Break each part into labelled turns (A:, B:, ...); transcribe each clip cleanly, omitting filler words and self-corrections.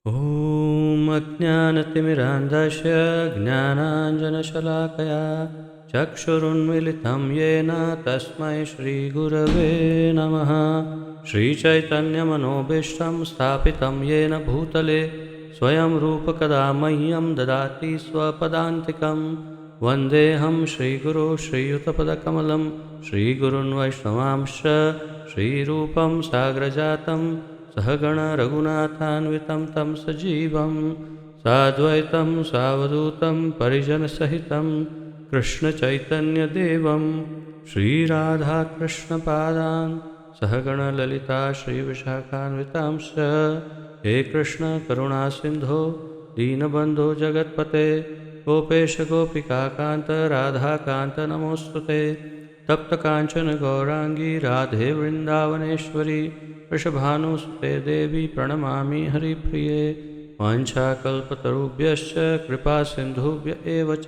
A: ॐ अज्ञानतिमिरान्धस्य ज्ञानाञ्जनशलाकया चक्षुरुन्मिलितं येन तस्मै श्रीगुरवे नमः। श्रीचैतन्यमनोभीष्टं स्थापितं येन भूतले स्वयं रूपकदा मह्यं ददाति स्वपदान्तिकं। वन्देऽहं श्रीगुरो श्रीयुतपदकमलं श्रीगुरुन् वैष्णवांश्च श्रीरूपं साग्रजातं सहगण रघुनाथान्वितं तं सजीवं साद्वैतं सावधूतं परिजनसहितं कृष्णचैतन्यदेवं श्रीराधाकृष्णपादान् सहगण ललिता श्रीविशाखान्वितांश्च। हे कृष्ण करुणा सिंधो दीनबन्धो जगत्पते गोपेश गोपिकान्त राधाकान्त नमोस्तुते। तप्त कांचन गौरांगी राधे वृंदावनेश्वरी वृषभानुसुते देवी प्रणमामि हरिप्रिये। वाञ्छाकल्पतरुभ्यश्च कृपा सिन्धुभ्य एव च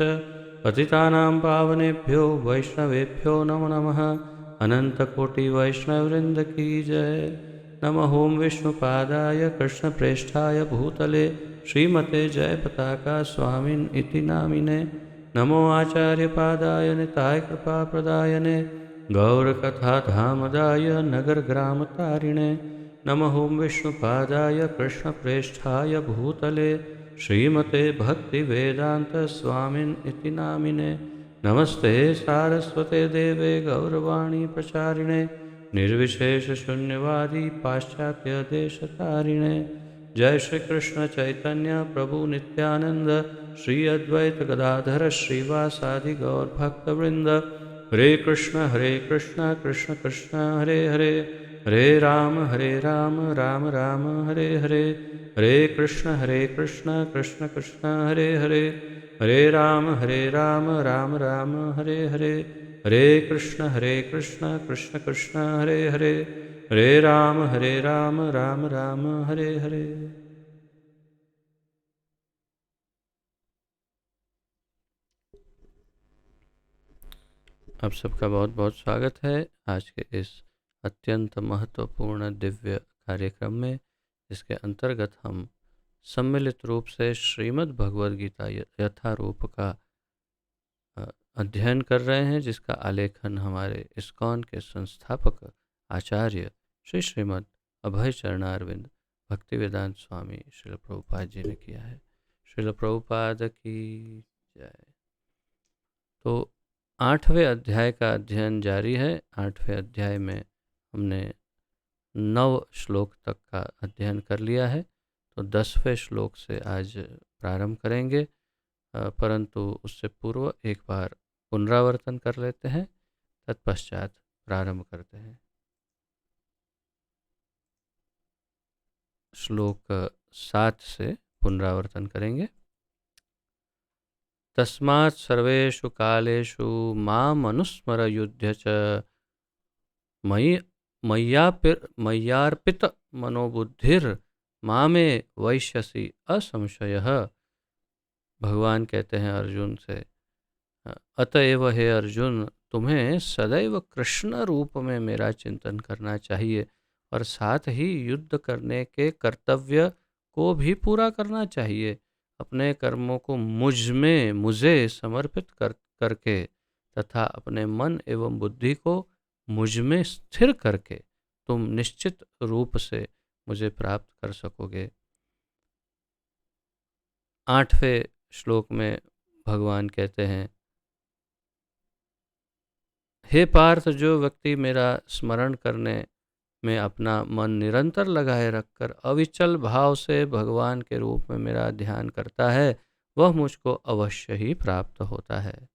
A: पतितानां पावनेभ्यो वैष्णवेभ्यो नमो नमः। अनन्तकोटिवैष्णववृन्द की जय। नमः ओं विष्णुपादाय कृष्णप्रेष्ठाय भूतले श्रीमते जयपताका स्वामिन् इति नामिने। नमो आचार्यपादाय निताय कृपाप्रदायने गौरकथाधामदाय नगरग्रामतारिणे। नमः ओं विष्णुपादाय कृष्णप्रेष्ठाय भूतले श्रीमते भक्तिवेदान्तस्वामिन् इति नामिने। नमस्ते सारस्वते देवे गौरवाणी प्रचारिणे निर्विशेषशून्यवादी पाश्चात्यदेशतारिणे। जय श्री कृष्ण चैतन्य प्रभु नित्यानंद श्री अद्वैत गदाधर श्रीवासादि गौर भक्तवृंद। हरे कृष्ण कृष्ण कृष्ण हरे हरे, हरे राम राम राम हरे हरे। हरे कृष्ण कृष्ण कृष्ण हरे हरे, हरे राम राम राम हरे हरे। हरे कृष्ण कृष्ण कृष्ण हरे हरे, हरे राम राम राम हरे हरे। आप सबका बहुत बहुत स्वागत है आज के इस अत्यंत महत्वपूर्ण दिव्य कार्यक्रम में, जिसके अंतर्गत हम सम्मिलित रूप से श्रीमद् भगवद गीता यथारूप का अध्ययन कर रहे हैं, जिसका आलेखन हमारे इस्कॉन के संस्थापक आचार्य श्री श्रीमद् अभय चरणारविंद भक्तिवेदांत स्वामी श्रील प्रभुपाद जी ने किया है। श्रील प्रभुपाद की जय। तो 8वें अध्याय का अध्ययन जारी है। 8वें अध्याय में हमने 9 श्लोक तक का अध्ययन कर लिया है, तो 10वें श्लोक से आज प्रारंभ करेंगे, परंतु उससे पूर्व एक बार पुनरावर्तन कर लेते हैं, तत्पश्चात प्रारंभ करते हैं। श्लोक 7 से पुनरावर्तन करेंगे। तस्मात् सर्वेषु कालेषु मामनुस्मर युध्य च मय्यार्पित मनोबुद्धिर मामे वैश्यसि असंशयः। भगवान कहते हैं अर्जुन से, अतएव हे अर्जुन, तुम्हें सदैव कृष्ण रूप में मेरा चिंतन करना चाहिए और साथ ही युद्ध करने के कर्तव्य को भी पूरा करना चाहिए। अपने कर्मों को मुझे समर्पित करके तथा अपने मन एवं बुद्धि को मुझ में स्थिर करके तुम निश्चित रूप से मुझे प्राप्त कर सकोगे। 8वें श्लोक में भगवान कहते हैं, हे पार्थ, जो व्यक्ति मेरा स्मरण करने में अपना मन निरंतर लगाए रखकर अविचल भाव से भगवान के रूप में मेरा ध्यान करता है, वह मुझको अवश्य ही प्राप्त होता है।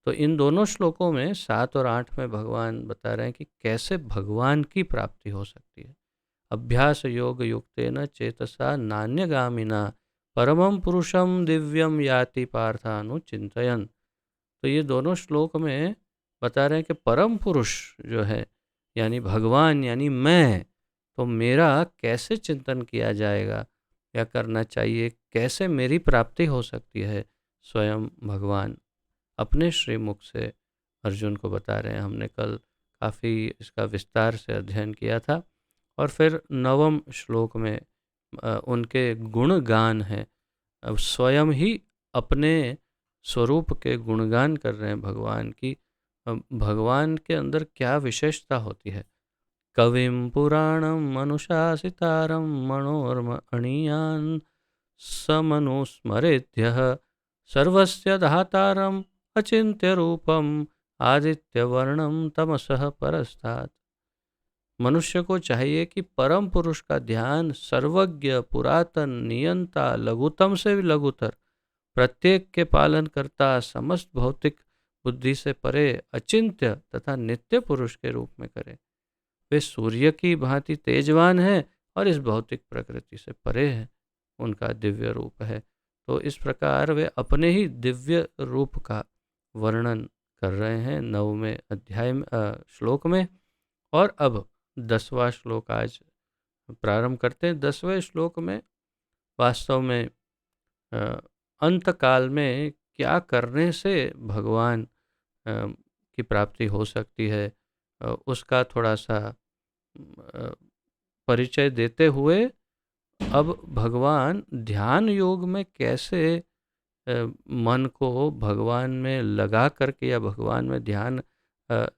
A: तो इन दोनों श्लोकों में 7 और 8 में भगवान बता रहे हैं कि कैसे भगवान की प्राप्ति हो सकती है। अभ्यास योग युक्तेन चेतसा नान्यगामिना परमं पुरुषम दिव्यम याति पार्थानुचिंतयन्। तो ये दोनों श्लोक में बता रहे हैं कि परम पुरुष जो है यानी भगवान यानी मैं, तो मेरा कैसे चिंतन किया जाएगा या करना चाहिए, कैसे मेरी प्राप्ति हो सकती है। स्वयं भगवान अपने श्रीमुख से अर्जुन को बता रहे हैं। हमने कल काफ़ी इसका विस्तार से अध्ययन किया था और फिर 9वें श्लोक में उनके गुणगान हैं। अब स्वयं ही अपने स्वरूप के गुणगान कर रहे हैं भगवान की। भगवान के अंदर क्या विशेषता होती है। कविं पुराणम अनुशासितारं मनोरमणीयान् समनुस्मरेद्यः सर्वस्य धातारम् अचिन्त्य रूपम आदित्यवर्णम तमसः परस्तात्। मनुष्य को चाहिए कि परम पुरुष का ध्यान सर्वज्ञ, पुरातन, नियंता, लघुतम से भी लघुतर, प्रत्येक के पालन करता, समस्त भौतिक बुद्धि से परे, अचिंत्य तथा नित्य पुरुष के रूप में करे। वे सूर्य की भांति तेजवान है और इस भौतिक प्रकृति से परे है, उनका दिव्य रूप है। तो इस प्रकार वे अपने ही दिव्य रूप का वर्णन कर रहे हैं 9वें अध्याय श्लोक में। और अब 10वां श्लोक आज प्रारंभ करते हैं। 10वें श्लोक में वास्तव में अंत काल में क्या करने से भगवान की प्राप्ति हो सकती है, उसका थोड़ा सा परिचय देते हुए अब भगवान ध्यान योग में कैसे मन को भगवान में लगा करके या भगवान में ध्यान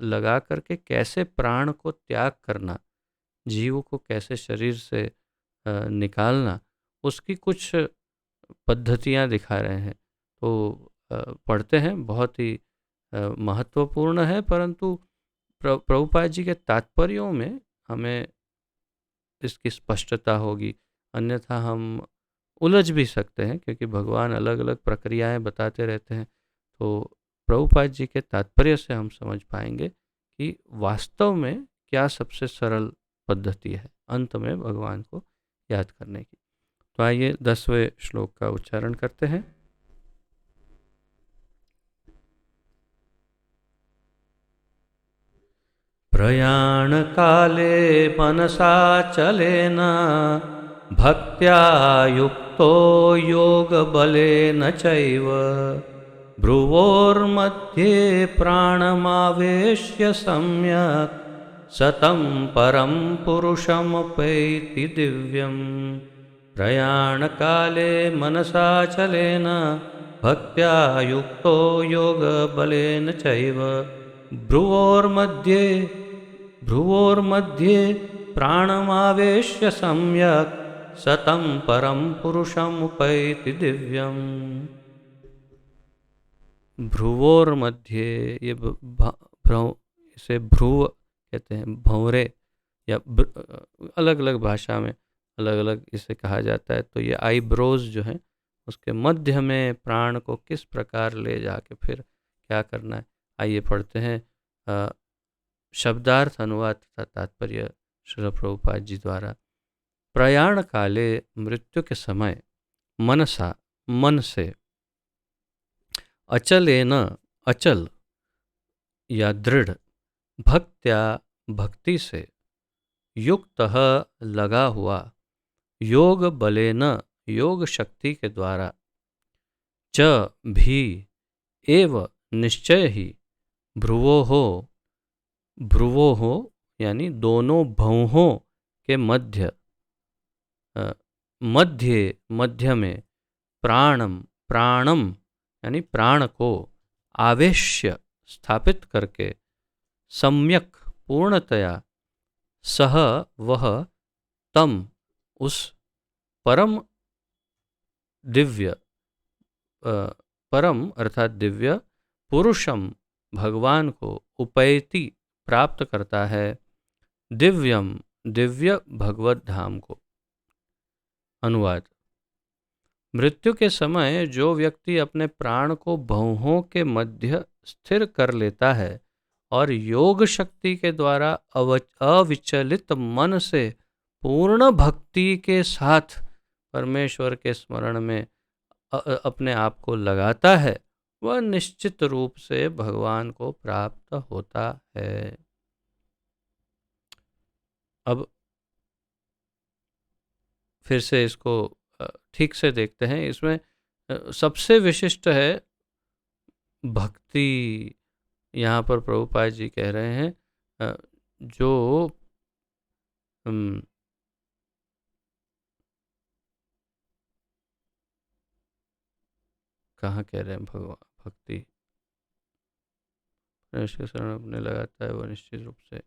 A: लगा करके कैसे प्राण को त्याग करना, जीव को कैसे शरीर से निकालना, उसकी कुछ पद्धतियाँ दिखा रहे हैं। तो पढ़ते हैं, बहुत ही महत्वपूर्ण है, परंतु प्रभुपाद जी के तात्पर्यों में हमें इसकी स्पष्टता होगी, अन्यथा हम उलझ भी सकते हैं, क्योंकि भगवान अलग अलग प्रक्रियाएं बताते रहते हैं। तो प्रभुपाद जी के तात्पर्य से हम समझ पाएंगे कि वास्तव में क्या सबसे सरल पद्धति है अंत में भगवान को याद करने की। तो आइए 10वें श्लोक का उच्चारण करते हैं। प्रयाण काले मनसा चलेन भक्त्या युक्तो योग बलेन चैव भ्रुवोर्मध्ये प्राणमावेश्य सम्यक् सतं परं पुरुषमुपैति दिव्यम्। प्रयाण काले मनसा चलेन भक्त्या युक्तो योग बलेन चैव भ्रुवोर्मध्ये प्राणमावेश्य सम्यक् सतं परं पुरुषमुपैति दिव्यम्। भ्रुवोर्मध्ये, ये इसे भ्रुव कहते हैं, भंवरे, या अलग अलग भाषा में अलग अलग इसे कहा जाता है। तो ये आईब्रोज जो हैं उसके मध्य में प्राण को किस प्रकार ले जाके फिर क्या करना है, आइए पढ़ते हैं शब्दार्थ अनुवाद तथा तात्पर्य श्रील प्रभुपाद जी द्वारा। प्रयाण काले, मृत्यु के समय, मनसा, मन से, अचलेन, अचल या दृढ़, भक्त्या, भक्ति से, युक्तः, लगा हुआ, योग बलेन, योग शक्ति के द्वारा, च, भी, एव, निश्चय ही, भ्रुवोः यानी दोनों भौहों के मध्य, मध्य में, प्राणम यानी प्राण को, आवेश्य स्थापित करके, सम्यक पूर्णतया, सह वह, तम उस, परम दिव्य, परम अर्थात दिव्य, पुरुषम भगवान को, उपैति प्राप्त करता है, दिव्यम दिव्य भगवत धाम को। अनुवाद। मृत्यु के समय जो व्यक्ति अपने प्राण को भौहों के मध्य स्थिर कर लेता है और योग शक्ति के द्वारा अविचलित मन से पूर्ण भक्ति के साथ परमेश्वर के स्मरण में अपने आप को लगाता है, वह निश्चित रूप से भगवान को प्राप्त होता है। अब फिर से इसको ठीक से देखते हैं। इसमें सबसे विशिष्ट है भक्ति। यहाँ पर प्रभुपाद जी कह रहे हैं जो कहाँ कह रहे हैं भगवान भक्ति परमेश्वर के शरण अपने लगाता है वह निश्चित रूप से।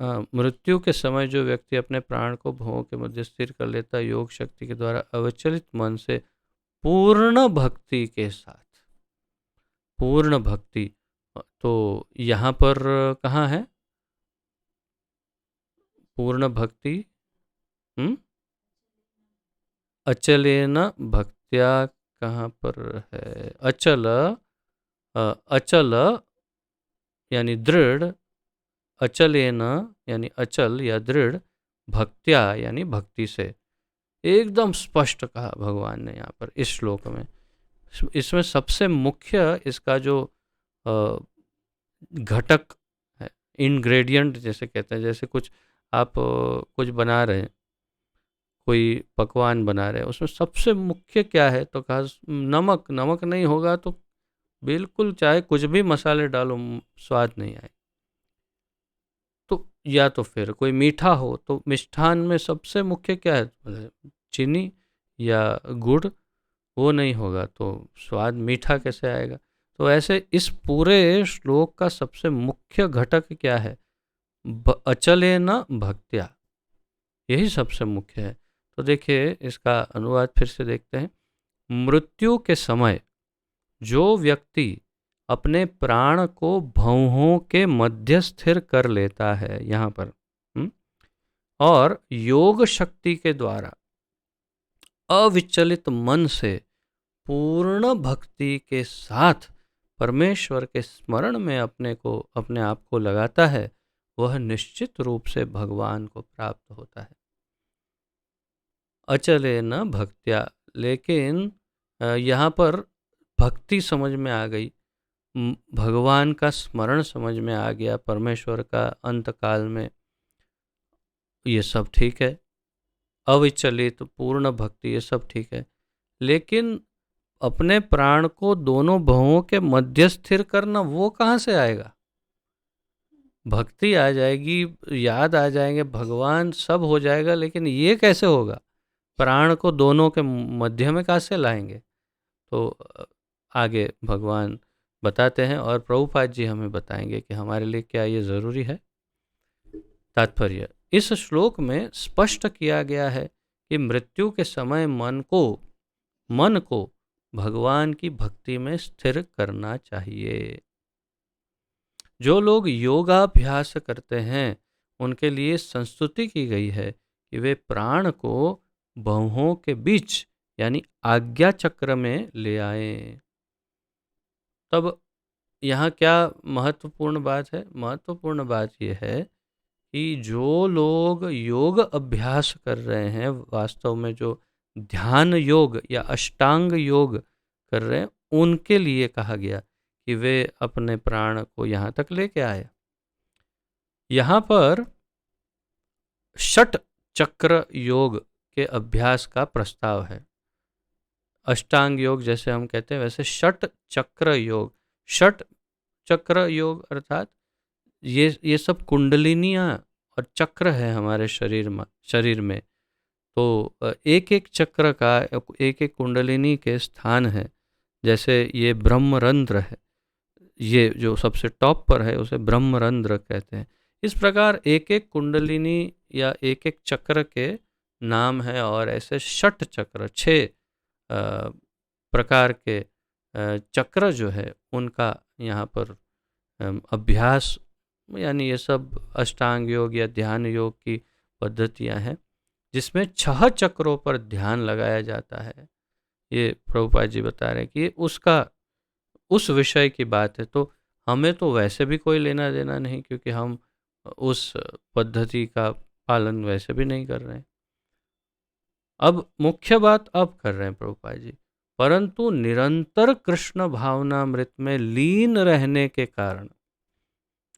A: हाँ, मृत्यु के समय जो व्यक्ति अपने प्राण को भवों के मध्य स्थिर कर लेता है योग शक्ति के द्वारा अविचलित मन से पूर्ण भक्ति के साथ, पूर्ण भक्ति, तो यहाँ पर कहाँ है पूर्ण भक्ति? अचलेन भक्त्या कहाँ पर है? अचल, अचल यानी दृढ़, अचलेन यानी अचल या दृढ़, भक्त्या यानी भक्ति से। एकदम स्पष्ट कहा भगवान ने यहाँ पर इस श्लोक में। इसमें सबसे मुख्य इसका जो घटक है, इंग्रेडिएंट जैसे कहते हैं, जैसे कुछ आप कुछ बना रहे हैं, कोई पकवान बना रहे हैं, उसमें सबसे मुख्य क्या है? तो कहा नमक। नमक नहीं होगा तो बिल्कुल चाहे कुछ भी मसाले डालो स्वाद नहीं आए। तो या तो फिर कोई मीठा हो तो मिष्ठान में सबसे मुख्य क्या है? चीनी या गुड़, वो नहीं होगा तो स्वाद मीठा कैसे आएगा? तो ऐसे इस पूरे श्लोक का सबसे मुख्य घटक क्या है? अचलेन भक्त्या, यही सबसे मुख्य है। तो देखिए इसका अनुवाद फिर से देखते हैं। मृत्यु के समय जो व्यक्ति अपने प्राण को भौहों के मध्य स्थिर कर लेता है यहाँ पर, और योग शक्ति के द्वारा अविचलित मन से पूर्ण भक्ति के साथ परमेश्वर के स्मरण में अपने आप को लगाता है, वह निश्चित रूप से भगवान को प्राप्त होता है। अचलेन भक्त्या, लेकिन यहाँ पर भक्ति समझ में आ गई, भगवान का स्मरण समझ में आ गया, परमेश्वर का अंत काल में, ये सब ठीक है, अविचलित पूर्ण भक्ति ये सब ठीक है, लेकिन अपने प्राण को दोनों भवों के मध्य स्थिर करना वो कहाँ से आएगा? भक्ति आ जाएगी, याद आ जाएंगे भगवान, सब हो जाएगा, लेकिन ये कैसे होगा? प्राण को दोनों के मध्य में कैसे लाएंगे? तो आगे भगवान बताते हैं और प्रभुपाद जी हमें बताएंगे कि हमारे लिए क्या ये ज़रूरी है। तात्पर्य, इस श्लोक में स्पष्ट किया गया है कि मृत्यु के समय मन को भगवान की भक्ति में स्थिर करना चाहिए। जो लोग योगाभ्यास करते हैं उनके लिए संस्तुति की गई है कि वे प्राण को बाहों के बीच यानी आज्ञा चक्र में ले आए। तब यहाँ क्या महत्वपूर्ण बात है? महत्वपूर्ण बात यह है कि जो लोग योग अभ्यास कर रहे हैं, वास्तव में जो ध्यान योग या अष्टांग योग कर रहे हैं, उनके लिए कहा गया कि वे अपने प्राण को यहाँ तक लेके आए। यहाँ पर षट चक्र योग के अभ्यास का प्रस्ताव है। अष्टांग योग जैसे हम कहते हैं, वैसे षट चक्र योग, षट चक्र योग अर्थात ये सब कुंडलिनियाँ और चक्र है हमारे शरीर में। तो एक एक चक्र का एक एक कुंडलिनी के स्थान है। जैसे ये ब्रह्मरंध्र है, ये जो सबसे टॉप पर है उसे ब्रह्मरंध्र कहते हैं। इस प्रकार एक एक कुंडलिनी या एक एक चक्र के नाम है, और ऐसे षट चक्र 6 प्रकार के चक्र जो है उनका यहाँ पर अभ्यास, यानी ये सब अष्टांग योग या ध्यान योग की पद्धतियाँ हैं जिसमें 6 चक्रों पर ध्यान लगाया जाता है। ये प्रभुपाद जी बता रहे हैं कि उस विषय की बात है। तो हमें तो वैसे भी कोई लेना देना नहीं, क्योंकि हम उस पद्धति का पालन वैसे भी नहीं कर रहे हैं। अब मुख्य बात अब कर रहे हैं प्रभुपाद जी, परंतु निरंतर कृष्ण भावनामृत में लीन रहने के कारण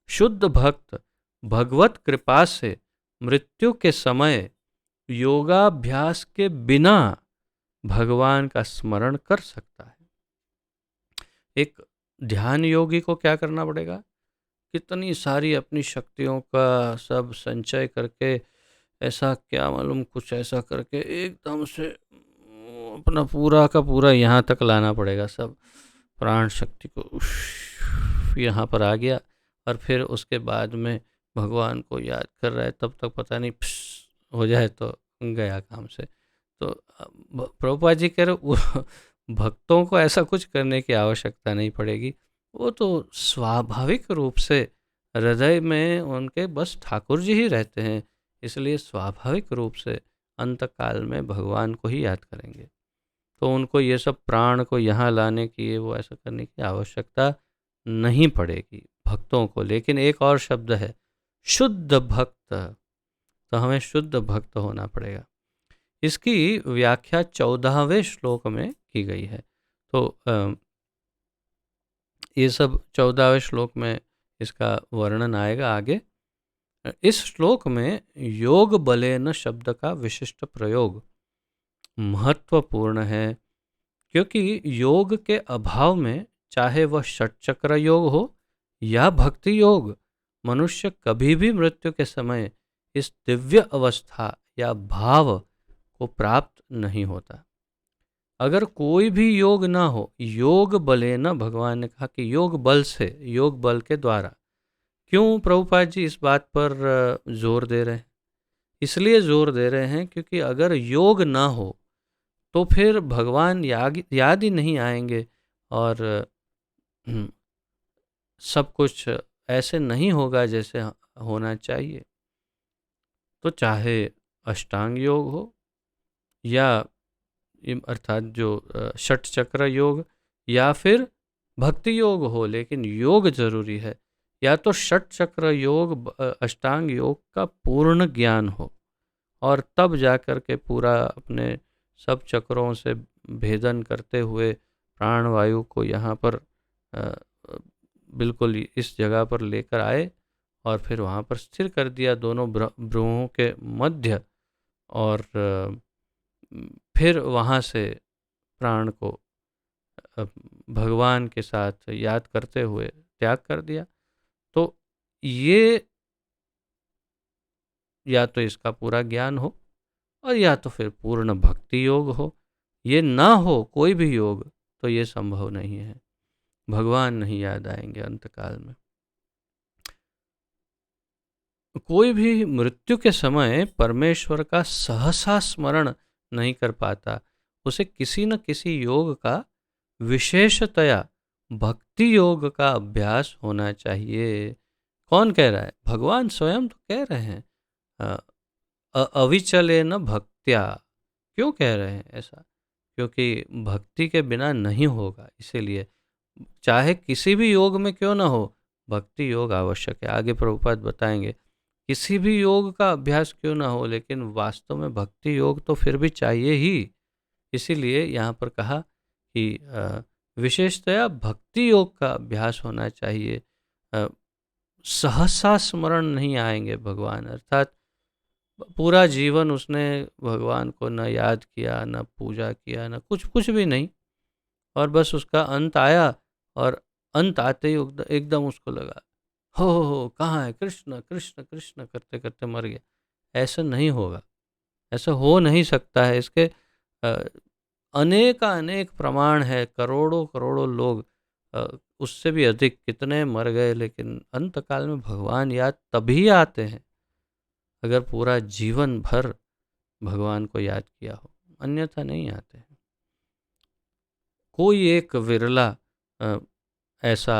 A: शुद्ध भक्त भगवत कृपा से मृत्यु के समय योगाभ्यास के बिना भगवान का स्मरण कर सकता है। एक ध्यान योगी को क्या करना पड़ेगा? कितनी सारी अपनी शक्तियों का सब संचय करके, ऐसा क्या मालूम कुछ ऐसा करके एकदम से अपना पूरा का पूरा यहाँ तक लाना पड़ेगा, सब प्राण शक्ति को यहाँ पर आ गया, और फिर उसके बाद में भगवान को याद कर रहा है, तब तक पता नहीं हो जाए तो गया काम से। तो प्रभुपाद जी कह रहे भक्तों को ऐसा कुछ करने की आवश्यकता नहीं पड़ेगी, वो तो स्वाभाविक रूप से हृदय में उनके बस ठाकुर जी ही रहते हैं, इसलिए स्वाभाविक रूप से अंतकाल में भगवान को ही याद करेंगे। तो उनको ये सब प्राण को यहाँ लाने की, वो ऐसा करने की आवश्यकता नहीं पड़ेगी भक्तों को। लेकिन एक और शब्द है शुद्ध भक्त, तो हमें शुद्ध भक्त होना पड़ेगा। इसकी व्याख्या 14वें श्लोक में की गई है। तो ये सब 14वें श्लोक में इसका वर्णन आएगा आगे। इस श्लोक में योग बलेन शब्द का विशिष्ट प्रयोग महत्वपूर्ण है, क्योंकि योग के अभाव में चाहे वह षटचक्र योग हो या भक्ति योग, मनुष्य कभी भी मृत्यु के समय इस दिव्य अवस्था या भाव को प्राप्त नहीं होता। अगर कोई भी योग ना हो, योग बले न, भगवान ने कहा कि योग बल से, योग बल के द्वारा। क्यों प्रभुपाद जी इस बात पर जोर दे रहे हैं? इसलिए जोर दे रहे हैं क्योंकि अगर योग ना हो तो फिर भगवान याद ही नहीं आएंगे, और सब कुछ ऐसे नहीं होगा जैसे होना चाहिए। तो चाहे अष्टांग योग हो या अर्थात जो षट चक्र योग, या फिर भक्ति योग हो, लेकिन योग जरूरी है। या तो षट चक्र योग, अष्टांग योग का पूर्ण ज्ञान हो, और तब जाकर के पूरा अपने सब चक्रों से भेदन करते हुए प्राणवायु को यहाँ पर बिल्कुल इस जगह पर लेकर आए, और फिर वहाँ पर स्थिर कर दिया दोनों भ्रूओं के मध्य, और फिर वहाँ से प्राण को भगवान के साथ याद करते हुए त्याग कर दिया। तो ये या तो इसका पूरा ज्ञान हो, और या तो फिर पूर्ण भक्ति योग हो। ये ना हो कोई भी योग तो ये संभव नहीं है, भगवान नहीं याद आएंगे अंतकाल में। कोई भी मृत्यु के समय परमेश्वर का सहसा स्मरण नहीं कर पाता, उसे किसी न किसी योग का, विशेषतया भक्ति योग का अभ्यास होना चाहिए। कौन कह रहा है? भगवान स्वयं तो कह रहे हैं, अविचलेन भक्त्या। क्यों कह रहे हैं ऐसा? क्योंकि भक्ति के बिना नहीं होगा, इसीलिए चाहे किसी भी योग में क्यों ना हो, भक्ति योग आवश्यक है। आगे प्रभुपाद बताएंगे किसी भी योग का अभ्यास क्यों ना हो, लेकिन वास्तव में भक्ति योग तो फिर भी चाहिए ही। इसीलिए यहाँ पर कहा कि विशेषतया भक्ति योग का अभ्यास होना चाहिए। सहसा स्मरण नहीं आएंगे भगवान, अर्थात पूरा जीवन उसने भगवान को न याद किया, न पूजा किया, न कुछ भी नहीं, और बस उसका अंत आया, और अंत आते ही एकदम उसको लगा हो कहाँ है कृष्ण कृष्ण कृष्ण करते करते मर गया। ऐसा नहीं होगा, ऐसा हो नहीं सकता है। इसके अनेक प्रमाण है, करोड़ों करोड़ों लोग, उससे भी अधिक कितने मर गए, लेकिन अंतकाल में भगवान याद तभी आते हैं अगर पूरा जीवन भर भगवान को याद किया हो, अन्यथा नहीं आते हैं। कोई एक विरला ऐसा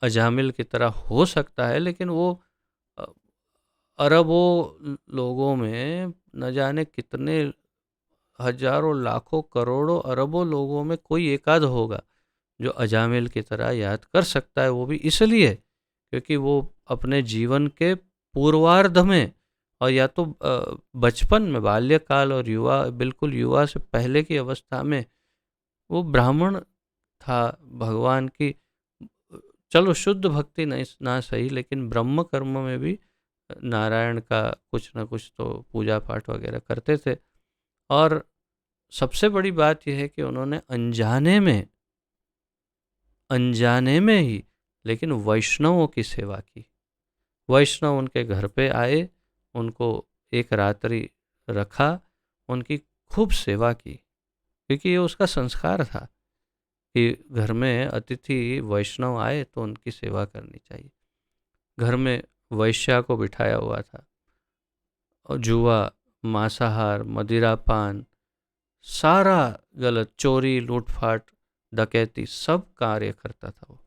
A: अजामिल की तरह हो सकता है, लेकिन वो अरबों लोगों में, न जाने कितने हजारों लाखों करोड़ों अरबों लोगों में कोई एकाध होगा जो अजामिल की तरह याद कर सकता है। वो भी इसलिए क्योंकि वो अपने जीवन के पूर्वार्ध में, और या तो बचपन में, बाल्यकाल और युवा, बिल्कुल युवा से पहले की अवस्था में वो ब्राह्मण था। भगवान की, चलो शुद्ध भक्ति नहीं ना सही, लेकिन ब्रह्म कर्म में भी नारायण का कुछ न कुछ तो पूजा पाठ वगैरह करते थे। और सबसे बड़ी बात यह है कि उन्होंने अनजाने में ही लेकिन वैष्णवों की सेवा की। वैष्णव उनके घर पे आए, उनको एक रात्रि रखा, उनकी खूब सेवा की, क्योंकि ये उसका संस्कार था कि घर में अतिथि वैष्णव आए तो उनकी सेवा करनी चाहिए। घर में वैश्या को बिठाया हुआ था और जुआ, मांसाहार, मदिरापान, सारा गलत, चोरी, लूटफाट, डकैती सब कार्य करता था वो।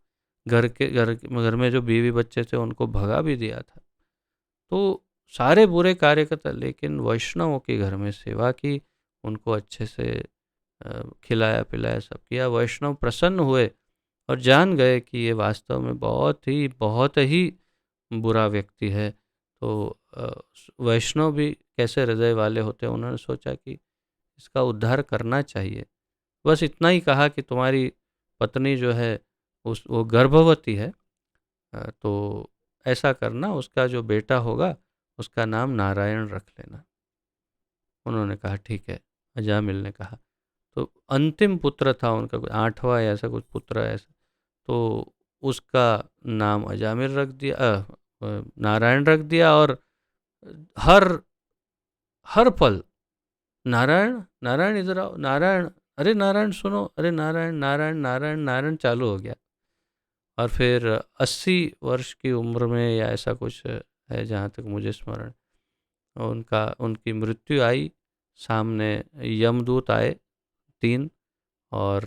A: घर में जो बीवी बच्चे थे उनको भगा भी दिया था। तो सारे बुरे कार्य करता, लेकिन वैष्णवों के घर में सेवा की, उनको अच्छे से खिलाया पिलाया, सब किया। वैष्णव प्रसन्न हुए और जान गए कि ये वास्तव में बहुत ही बुरा व्यक्ति है। तो वैष्णव भी कैसे हृदय वाले होते हैं, उन्होंने सोचा कि इसका उद्धार करना चाहिए। बस इतना ही कहा कि तुम्हारी पत्नी जो है वो गर्भवती है, तो ऐसा करना, उसका जो बेटा होगा उसका नाम नारायण रख लेना। उन्होंने कहा ठीक है। अजामिल ने कहा। तो अंतिम पुत्र था उनका, कोई 8वां या ऐसा कुछ पुत्र है ऐसा, तो उसका नाम अजामिल रख दिया, नारायण रख दिया। और हर हर पल नारायण नारायण इधर आओ, नारायण, अरे नारायण सुनो, अरे नारायण नारायण नारायण नारायण चालू हो गया। और फिर 80 वर्ष की उम्र में या ऐसा कुछ है जहाँ तक मुझे स्मरण, उनकी मृत्यु आई। सामने यमदूत आए 3, और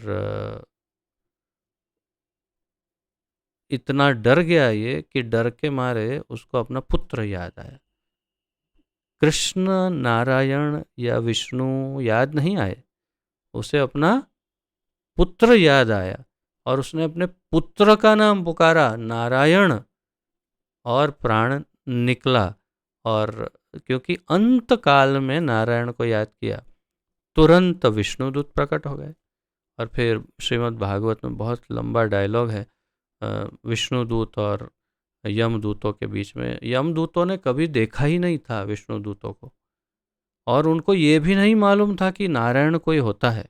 A: इतना डर गया ये कि डर के मारे उसको अपना पुत्र याद आया। कृष्ण, नारायण या विष्णु याद नहीं आए, उसे अपना पुत्र याद आया और उसने अपने पुत्र का नाम पुकारा नारायण, और प्राण निकला। और क्योंकि अंत काल में नारायण को याद किया, तुरंत विष्णुदूत प्रकट हो गए। और फिर श्रीमद् भागवत में बहुत लंबा डायलॉग है विष्णुदूत और यमदूतों के बीच में। यमदूतों ने कभी देखा ही नहीं था विष्णुदूतों को, और उनको ये भी नहीं मालूम था कि नारायण कोई होता है।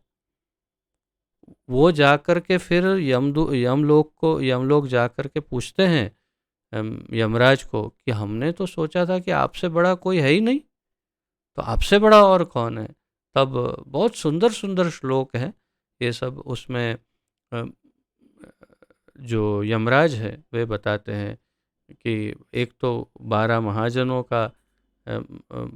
A: वो जाकर के फिर यमलोक जाकर के पूछते हैं यमराज को कि हमने तो सोचा था कि आपसे बड़ा कोई है ही नहीं, तो आपसे बड़ा और कौन है। तब बहुत सुंदर सुंदर श्लोक हैं ये सब उसमें। जो यमराज है वे बताते हैं कि एक तो 12 महाजनों का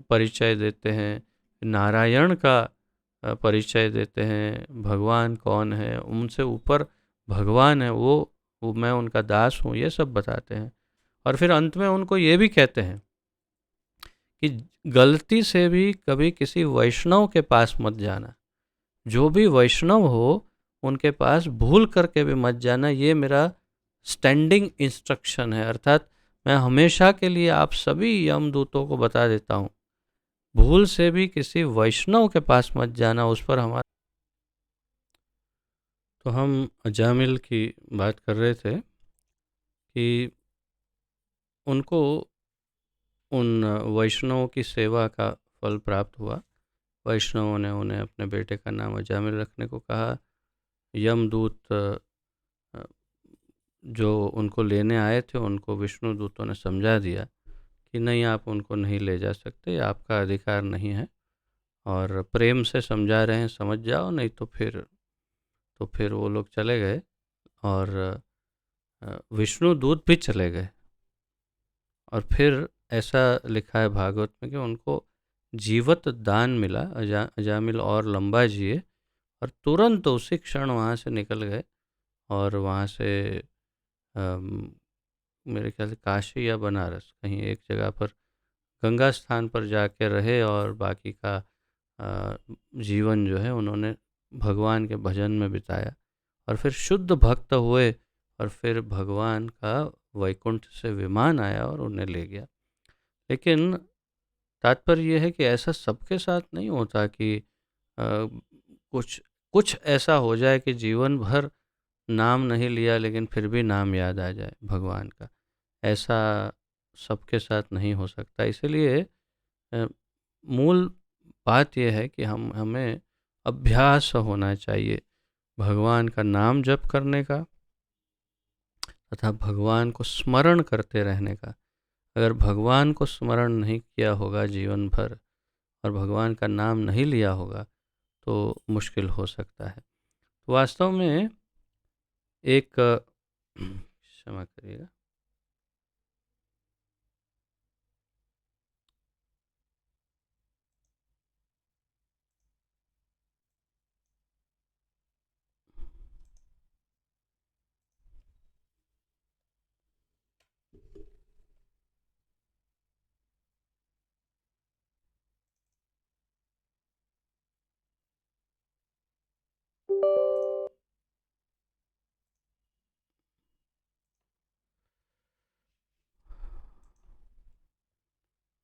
A: परिचय देते हैं, नारायण का परिचय देते हैं, भगवान कौन है, उनसे ऊपर भगवान है, वो मैं उनका दास हूँ, ये सब बताते हैं। और फिर अंत में उनको ये भी कहते हैं कि गलती से भी कभी किसी वैष्णव के पास मत जाना, जो भी वैष्णव हो उनके पास भूल करके भी मत जाना, ये मेरा स्टैंडिंग इंस्ट्रक्शन है। अर्थात मैं हमेशा के लिए आप सभी यमदूतों को बता देता हूँ, भूल से भी किसी वैष्णव के पास मत जाना, उस पर हमारा। तो हम अजामिल की बात कर रहे थे कि उनको उन वैष्णवों की सेवा का फल प्राप्त हुआ। वैष्णवों ने उन्हें अपने बेटे का नाम अजामिल रखने को कहा। यमदूत जो उनको लेने आए थे उनको विष्णु दूतों ने समझा दिया कि नहीं, आप उनको नहीं ले जा सकते, आपका अधिकार नहीं है, और प्रेम से समझा रहे हैं, समझ जाओ, नहीं तो फिर वो लोग चले गए। और विष्णु दूत भी चले गए। और फिर ऐसा लिखा है भागवत में कि उनको जीवत दान मिला, अजामिल और लंबा जिए, और तुरंत उसी क्षण वहाँ से निकल गए। और वहाँ से मेरे ख्याल से काशी या बनारस कहीं एक जगह पर गंगा स्थान पर जाके रहे, और बाकी का जीवन जो है उन्होंने भगवान के भजन में बिताया। और फिर शुद्ध भक्त हुए, और फिर भगवान का वैकुंठ से विमान आया और उन्हें ले गया। लेकिन तात्पर्य यह है कि ऐसा सबके साथ नहीं होता कि कुछ कुछ ऐसा हो जाए कि जीवन भर नाम नहीं लिया लेकिन फिर भी नाम याद आ जाए भगवान का। ऐसा सबके साथ नहीं हो सकता। इसलिए मूल बात यह है कि हमें अभ्यास होना चाहिए भगवान का नाम जप करने का तथा भगवान को स्मरण करते रहने का। अगर भगवान को स्मरण नहीं किया होगा जीवन भर और भगवान का नाम नहीं लिया होगा तो मुश्किल हो सकता है। तो वास्तव में एक क्षमा करिएगा।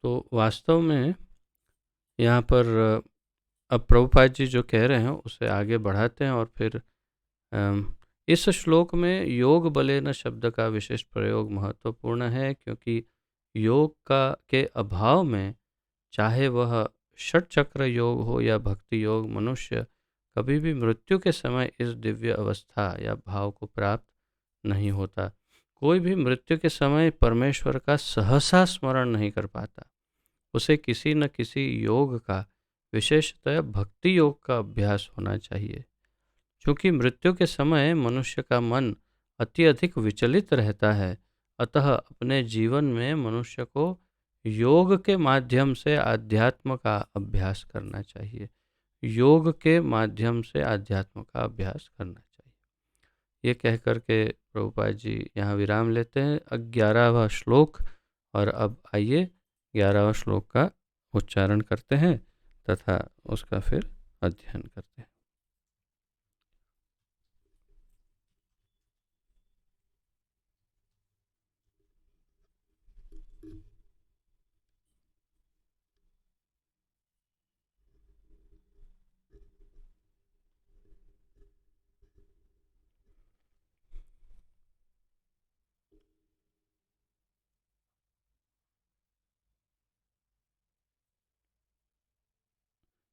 A: तो वास्तव में यहाँ पर अब प्रभुपाद जी जो कह रहे हैं उसे आगे बढ़ाते हैं और फिर इस श्लोक में योग बलेन शब्द का विशेष प्रयोग महत्वपूर्ण है, क्योंकि योग का के अभाव में चाहे वह षट चक्र योग हो या भक्ति योग, मनुष्य कभी भी मृत्यु के समय इस दिव्य अवस्था या भाव को प्राप्त नहीं होता। कोई भी मृत्यु के समय परमेश्वर का सहसा स्मरण नहीं कर पाता। उसे किसी न किसी योग का, विशेषतः भक्ति योग का अभ्यास होना चाहिए। क्योंकि मृत्यु के समय मनुष्य का मन अत्यधिक विचलित रहता है, अतः अपने जीवन में मनुष्य को योग के माध्यम से आध्यात्म का अभ्यास करना चाहिए। योग के माध्यम से आध्यात्म का अभ्यास करना चाहिए। ये कह कर के प्रभुपाद जी यहाँ विराम लेते हैं 11वां श्लोक। और अब आइए 11वां श्लोक का उच्चारण करते हैं तथा उसका फिर अध्ययन करते हैं।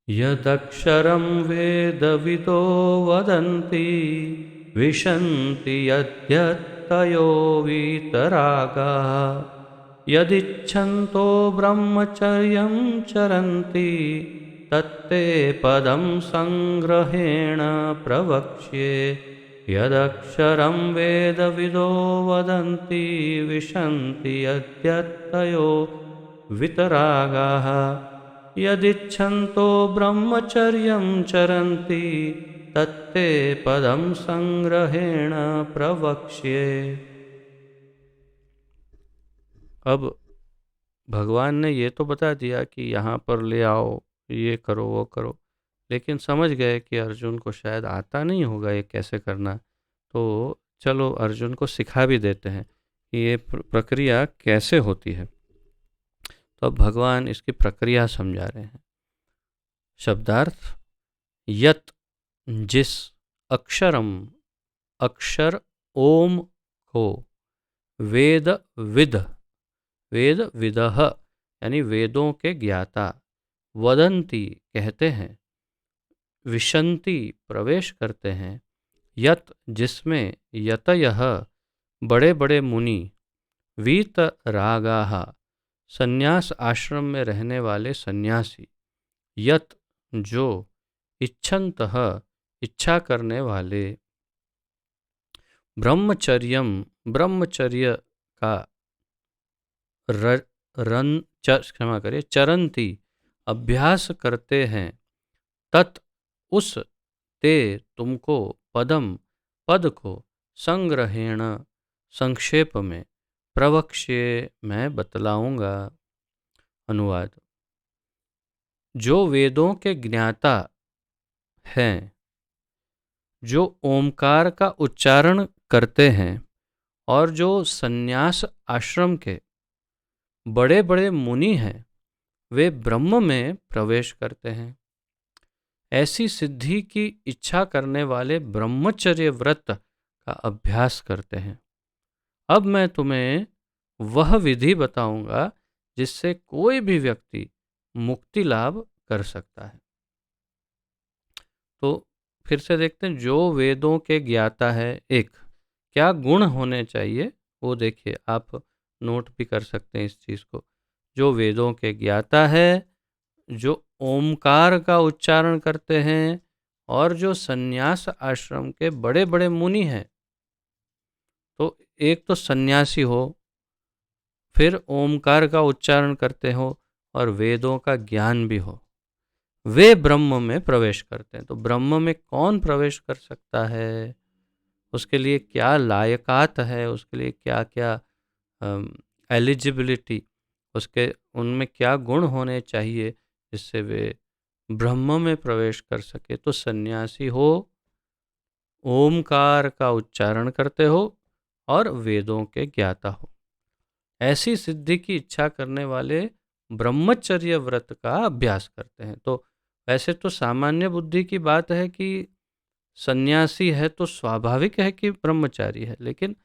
A: यदक्षरं वेदविदो वदन्ति विशन्ति यद्यत्तयो वीतरागाः यदिच्छन्तो ब्रह्मचर्यं चरन्ति तत्ते पदं संग्रहेण प्रवक्ष्ये। यदक्षरं वेदविदो वदन्ति विशन्ति यद्यत्तयो वीतरागाः यदिच्छन्तो ब्रह्मचर्यं चरन्ति तत्ते पदं संग्रहेण प्रवक्ष्ये। अब भगवान ने ये तो बता दिया कि यहाँ पर ले आओ, ये करो वो करो, लेकिन समझ गए कि अर्जुन को शायद आता नहीं होगा ये कैसे करना, तो चलो अर्जुन को सिखा भी देते हैं कि ये प्रक्रिया कैसे होती है। तो अब भगवान इसकी प्रक्रिया समझा रहे हैं। शब्दार्थ, यत जिस, अक्षरम अक्षर ओम को, वेद विद वेद विदह यानी वेदों के ज्ञाता, वदंती कहते हैं, विशंति प्रवेश करते हैं, यत जिसमें, यतयः बड़े बड़े मुनि, वीत रागाः संन्यास आश्रम में रहने वाले सन्यासी, यत जो, इच्छन्तः इच्छा करने वाले, ब्रह्मचर्यम ब्रह्मचर्य का क्षमा करिए चरंती अभ्यास करते हैं, तत् उस, ते तुमको, पदम पद को, संग्रहेण संक्षेप में, प्रवक्ष्ये मैं बतलाऊंगा। अनुवाद, जो वेदों के ज्ञाता हैं, जो ओमकार का उच्चारण करते हैं और जो सन्यास आश्रम के बड़े बड़े मुनि हैं, वे ब्रह्म में प्रवेश करते हैं। ऐसी सिद्धि की इच्छा करने वाले ब्रह्मचर्य व्रत का अभ्यास करते हैं। अब मैं तुम्हें वह विधि बताऊंगा जिससे कोई भी व्यक्ति मुक्ति लाभ कर सकता है। तो फिर से देखते हैं, जो वेदों के ज्ञाता है, एक क्या गुण होने चाहिए वो देखिए, आप नोट भी कर सकते हैं इस चीज़ को। जो वेदों के ज्ञाता है, जो ओमकार का उच्चारण करते हैं, और जो सन्यास आश्रम के बड़े बड़े मुनि हैं, तो एक तो सन्यासी हो, फिर ओमकार का उच्चारण करते हो, और वेदों का ज्ञान भी हो, वे ब्रह्म में प्रवेश करते हैं। तो ब्रह्म में कौन प्रवेश कर सकता है, उसके लिए क्या लायकात है, उसके लिए क्या क्या एलिजिबिलिटी, उसके उनमें क्या गुण होने चाहिए जिससे वे ब्रह्म में प्रवेश कर सके। तो सन्यासी हो, ओमकार का उच्चारण करते हो, और वेदों के ज्ञाता हो। ऐसी सिद्धि की इच्छा करने वाले ब्रह्मचर्य व्रत का अभ्यास करते हैं। तो वैसे तो सामान्य बुद्धि की बात है कि सन्यासी है तो स्वाभाविक है कि ब्रह्मचारी है, लेकिन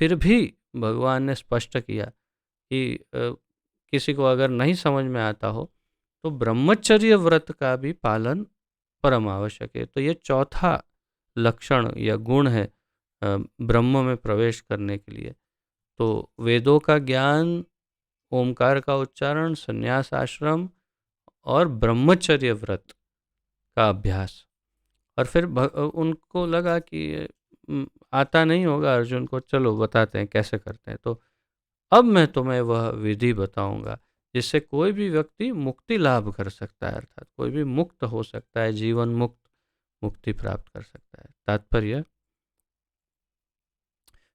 A: फिर भी भगवान ने स्पष्ट किया कि किसी को अगर नहीं समझ में आता हो तो ब्रह्मचर्य व्रत का भी पालन परम आवश्यक है। तो ये चौथा लक्षण या गुण है ब्रह्म में प्रवेश करने के लिए। तो वेदों का ज्ञान, ओमकार का उच्चारण, संन्यास आश्रम और ब्रह्मचर्य व्रत का अभ्यास। और फिर उनको लगा कि आता नहीं होगा अर्जुन को, चलो बताते हैं कैसे करते हैं। तो अब मैं तुम्हें वह विधि बताऊंगा जिससे कोई भी व्यक्ति मुक्ति लाभ कर सकता है, अर्थात कोई भी मुक्त हो सकता है, जीवन मुक्त मुक्ति प्राप्त कर सकता है। तात्पर्य,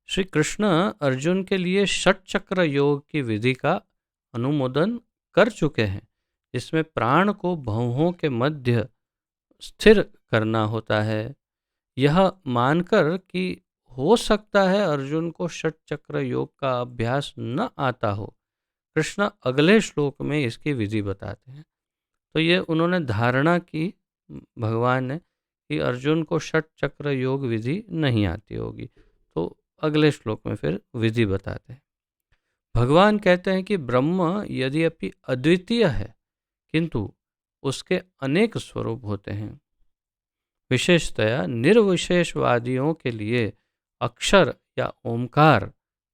A: श्री कृष्ण अर्जुन के लिए षट चक्र योग की विधि का अनुमोदन कर चुके हैं, जिसमें प्राण को भौहों के मध्य स्थिर करना होता है। यह मानकर कि हो सकता है अर्जुन को षट चक्र योग का अभ्यास न आता हो, कृष्ण अगले श्लोक में इसकी विधि बताते हैं। तो ये उन्होंने धारणा की, भगवान ने, कि अर्जुन को षट चक्र योग विधि नहीं आती होगी। तो अगले श्लोक में फिर विधि बताते हैं। भगवान कहते हैं कि ब्रह्म यद्यपि अद्वितीय है, किंतु उसके अनेक स्वरूप होते हैं। विशेषतया निर्विशेषवादियों के लिए अक्षर या ओमकार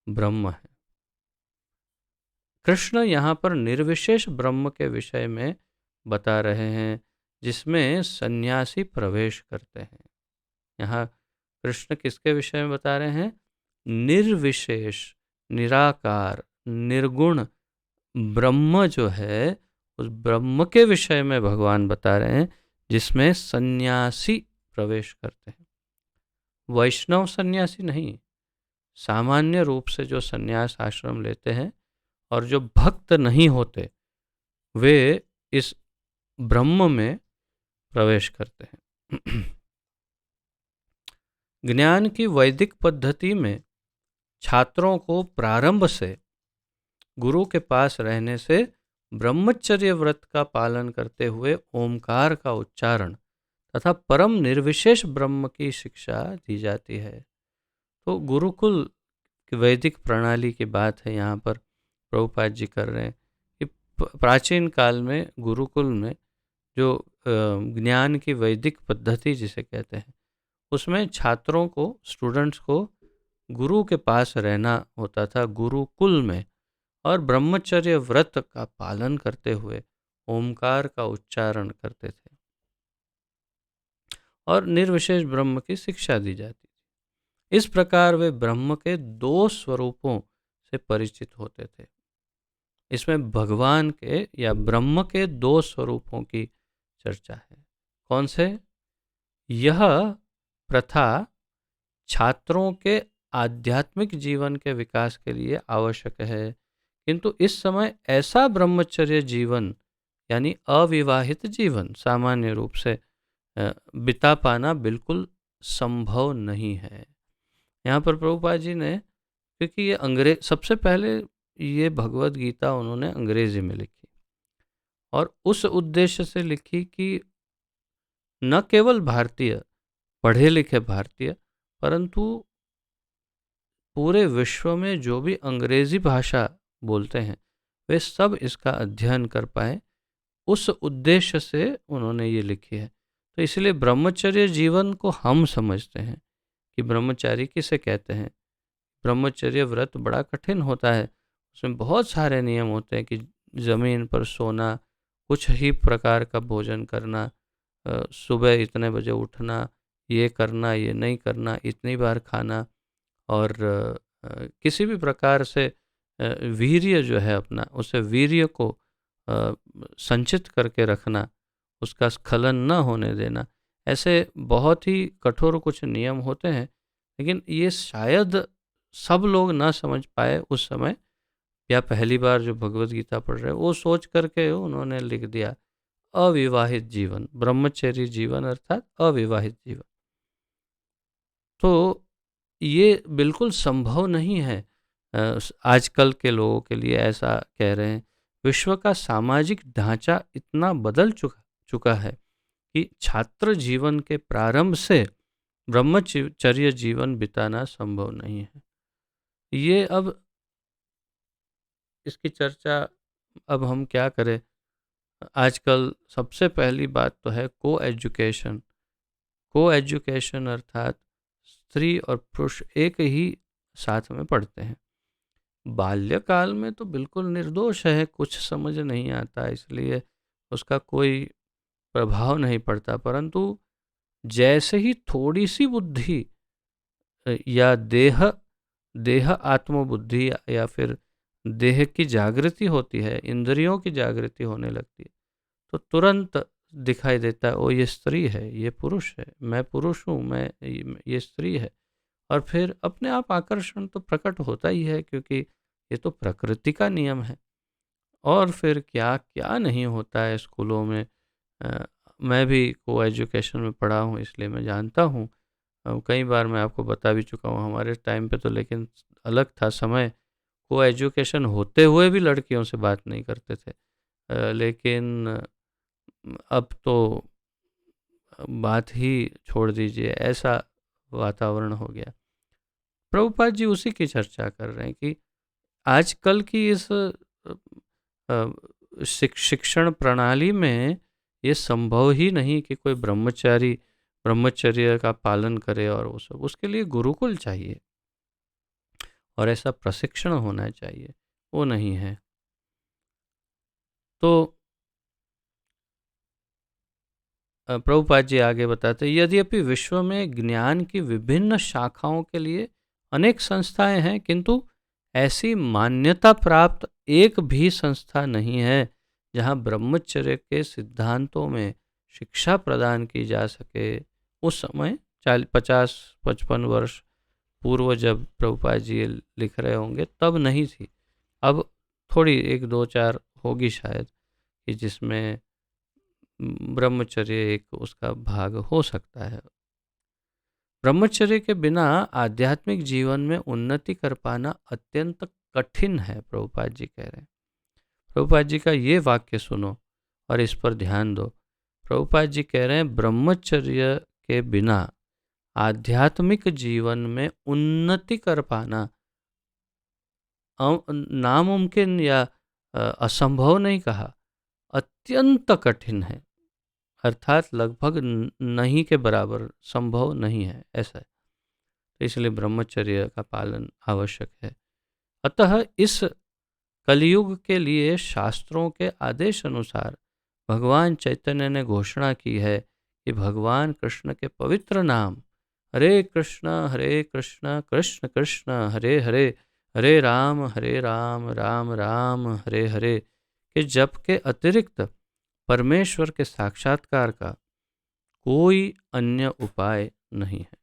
A: ब्रह्म है। कृष्ण यहाँ पर निर्विशेष ब्रह्म के विषय में बता रहे हैं, जिसमें सन्यासी प्रवेश करते हैं। यहाँ कृष्ण किसके विषय में बता रहे हैं? निर्विशेष, निराकार, निर्गुण ब्रह्म जो है, उस ब्रह्म के विषय में भगवान बता रहे हैं, जिसमें सन्यासी प्रवेश करते हैं। वैष्णव सन्यासी नहीं, सामान्य रूप से जो सन्यास आश्रम लेते हैं और जो भक्त नहीं होते, वे इस ब्रह्म में प्रवेश करते हैं। ज्ञान की वैदिक पद्धति में छात्रों को प्रारंभ से गुरु के पास रहने से ब्रह्मचर्य व्रत का पालन करते हुए ओमकार का उच्चारण तथा परम निर्विशेष ब्रह्म की शिक्षा दी जाती है। तो गुरुकुल की वैदिक प्रणाली की बात है यहाँ पर प्रभुपाद जी कर रहे हैं कि प्राचीन काल में गुरुकुल में जो ज्ञान की वैदिक पद्धति जिसे कहते हैं, उसमें छात्रों को, स्टूडेंट्स को गुरु के पास रहना होता था गुरुकुल में, और ब्रह्मचर्य व्रत का पालन करते हुए ओमकार का उच्चारण करते थे और निर्विशेष ब्रह्म की शिक्षा दी जाती थी। इस प्रकार वे ब्रह्म के दो स्वरूपों से परिचित होते थे। इसमें भगवान के या ब्रह्म के दो स्वरूपों की चर्चा है। कौन से? यह प्रथा छात्रों के आध्यात्मिक जीवन के विकास के लिए आवश्यक है, किंतु इस समय ऐसा ब्रह्मचर्य जीवन यानी अविवाहित जीवन सामान्य रूप से बिता पाना बिल्कुल संभव नहीं है। यहाँ पर प्रभुपाद जी ने, क्योंकि ये सबसे पहले ये भगवत गीता उन्होंने अंग्रेजी में लिखी, और उस उद्देश्य से लिखी कि न केवल भारतीय, पढ़े लिखे भारतीय, परंतु पूरे विश्व में जो भी अंग्रेजी भाषा बोलते हैं वे सब इसका अध्ययन कर पाए, उस उद्देश्य से उन्होंने ये लिखी है। तो इसलिए ब्रह्मचर्य जीवन को हम समझते हैं कि ब्रह्मचारी किसे कहते हैं। ब्रह्मचर्य व्रत बड़ा कठिन होता है, उसमें बहुत सारे नियम होते हैं कि ज़मीन पर सोना, कुछ ही प्रकार का भोजन करना, सुबह इतने बजे उठना, ये करना, ये नहीं करना, इतनी बार खाना, और किसी भी प्रकार से वीर्य जो है अपना, उसे वीर्य को संचित करके रखना, उसका स्खलन न होने देना। ऐसे बहुत ही कठोर कुछ नियम होते हैं, लेकिन ये शायद सब लोग ना समझ पाए उस समय, या पहली बार जो भगवत गीता पढ़ रहे हैं वो सोच करके उन्होंने लिख दिया अविवाहित जीवन, ब्रह्मचर्य जीवन अर्थात अविवाहित जीवन। तो ये बिल्कुल संभव नहीं है। आजकल के लोगों के लिए ऐसा कह रहे हैं। विश्व का सामाजिक ढांचा इतना बदल चुका चुका है कि छात्र जीवन के प्रारंभ से ब्रह्मचर्य जीवन बिताना संभव नहीं है। ये अब इसकी चर्चा अब हम क्या करें। आजकल सबसे पहली बात तो है को एजुकेशन। को एजुकेशन अर्थात स्त्री और पुरुष एक ही साथ में पढ़ते हैं। बाल्यकाल में तो बिल्कुल निर्दोष है, कुछ समझ नहीं आता, इसलिए उसका कोई प्रभाव नहीं पड़ता। परंतु जैसे ही थोड़ी सी बुद्धि या देह देह आत्मबुद्धि या फिर देह की जागृति होती है, इंद्रियों की जागृति होने लगती है, तो तुरंत दिखाई देता है ओ ये स्त्री है, ये पुरुष है, मैं पुरुष हूँ, मैं ये स्त्री है। और फिर अपने आप आकर्षण तो प्रकट होता ही है, क्योंकि ये तो प्रकृति का नियम है। और फिर क्या क्या नहीं होता है स्कूलों में। अ, मैं भी को एजुकेशन में पढ़ा हूँ, इसलिए मैं जानता हूँ। कई बार मैं आपको बता भी चुका हूँ, हमारे टाइम पे तो लेकिन अलग था समय। को एजुकेशन होते हुए भी लड़कियों से बात नहीं करते थे। लेकिन अब तो बात ही छोड़ दीजिए, ऐसा वातावरण हो गया। प्रभुपाद जी उसी की चर्चा कर रहे हैं कि आजकल की इस शिक्षण प्रणाली में ये संभव ही नहीं कि कोई ब्रह्मचर्य का पालन करे, और वो सब उसके लिए गुरुकुल चाहिए और ऐसा प्रशिक्षण होना चाहिए, वो नहीं है। तो प्रभुपाद जी आगे बताते हैं, यद्यपि विश्व में ज्ञान की विभिन्न शाखाओं के लिए अनेक संस्थाएं हैं, किंतु ऐसी मान्यता प्राप्त एक भी संस्था नहीं है जहां ब्रह्मचर्य के सिद्धांतों में शिक्षा प्रदान की जा सके। उस समय 50-55 वर्ष पूर्व जब प्रभुपाद जी ये लिख रहे होंगे तब नहीं थी। अब थोड़ी 1-2-4 होगी शायद, कि जिसमें ब्रह्मचर्य एक उसका भाग हो सकता है। ब्रह्मचर्य के बिना आध्यात्मिक जीवन में उन्नति कर पाना अत्यंत कठिन है, प्रभुपाद जी कह रहे हैं। प्रभुपाद जी का ये वाक्य सुनो और इस पर ध्यान दो। प्रभुपाद जी कह रहे हैं ब्रह्मचर्य के बिना आध्यात्मिक जीवन में उन्नति कर पाना नामुमकिन या असंभव नहीं कहा, अत्यंत कठिन है, अर्थात लगभग नहीं के बराबर, संभव नहीं है, ऐसा है। तो इसलिए ब्रह्मचर्य का पालन आवश्यक है। अतः इस कलयुग के लिए शास्त्रों के आदेश अनुसार भगवान चैतन्य ने घोषणा की है कि भगवान कृष्ण के पवित्र नाम हरे कृष्ण कृष्ण कृष्ण हरे हरे, हरे राम राम राम हरे हरे के जप के अतिरिक्त परमेश्वर के साक्षात्कार का कोई अन्य उपाय नहीं है।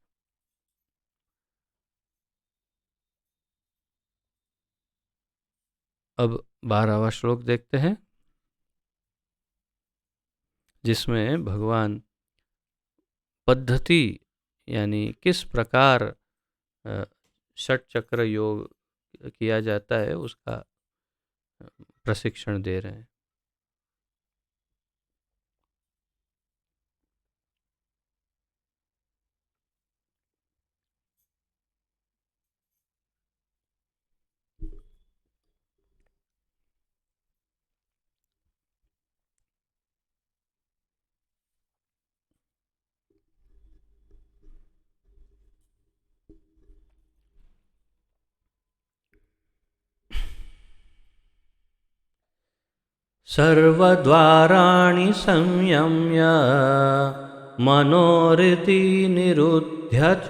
A: अब 12वां श्लोक देखते हैं, जिसमें भगवान पद्धति यानी किस प्रकार षट चक्र योग किया जाता है उसका प्रशिक्षण दे रहे हैं। सर्वद्वाराणि संयम्य मनोहृदि निरुध्य च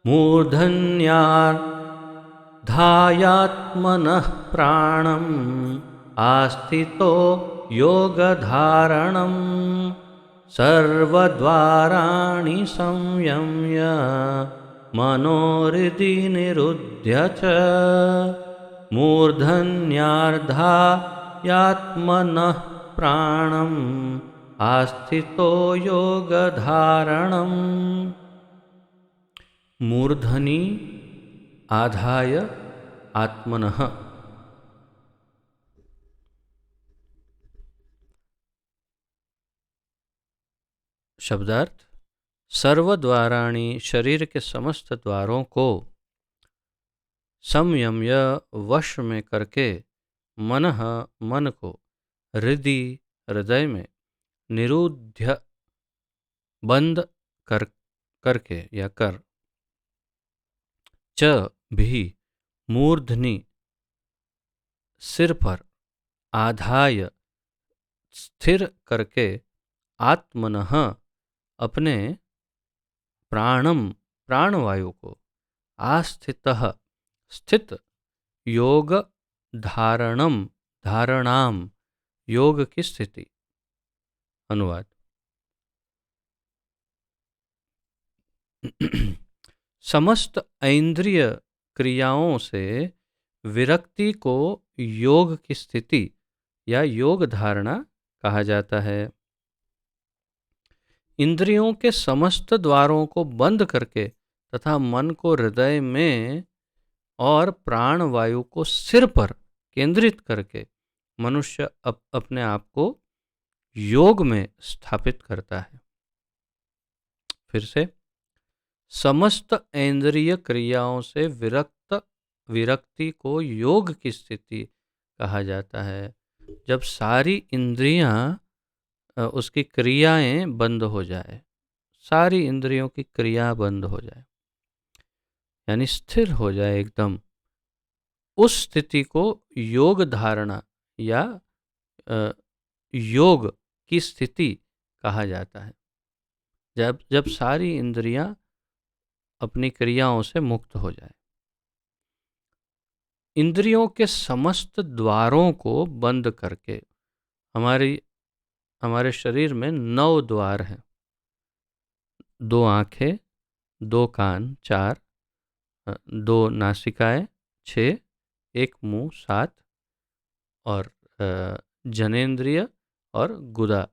A: मूर्धन्याधायात्मनः प्राणम् आस्थितो योगधारणम् सर्वद्वाराणि संयम्य मनोहृदि निरुध्य च मूर्धन्याधायात्मनः प्राणम् आस्थितो योगधारणम्। मूर्धनि आधाय आत्मनः। शब्दार्थ: सर्वद्वाराणि शरीर के समस्त द्वारों को संयम्य वश में करके मनः मन को हृदय में निरुध्य बंद करके या कर च भी मूर्धनि सिर पर आधाय स्थिर करके आत्मनः अपने प्राणवायु को आस्थितः स्थित योग धारणाम योग की स्थिति। अनुवाद: समस्त इंद्रिय क्रियाओं से विरक्ति को योग की स्थिति या योग धारणा कहा जाता है। इंद्रियों के समस्त द्वारों को बंद करके तथा मन को हृदय में और प्राण वायु को सिर पर केंद्रित करके मनुष्य अपने आप को योग में स्थापित करता है। फिर से, समस्त इंद्रिय क्रियाओं से विरक्ति को योग की स्थिति कहा जाता है। जब सारी इंद्रियां उसकी क्रियाएं बंद हो जाए, सारी इंद्रियों की क्रिया बंद हो जाए, यानी स्थिर हो जाए एकदम, उस स्थिति को योग धारणा या योग की स्थिति कहा जाता है। जब सारी इंद्रियां अपनी क्रियाओं से मुक्त हो जाए। इंद्रियों के समस्त द्वारों को बंद करके, हमारे शरीर में 9 द्वार हैं। 2 आँखें, 2 कान 4, 2 नासिकाएं 6, 1 मुंह 7 और जनेंद्रिय और गुदा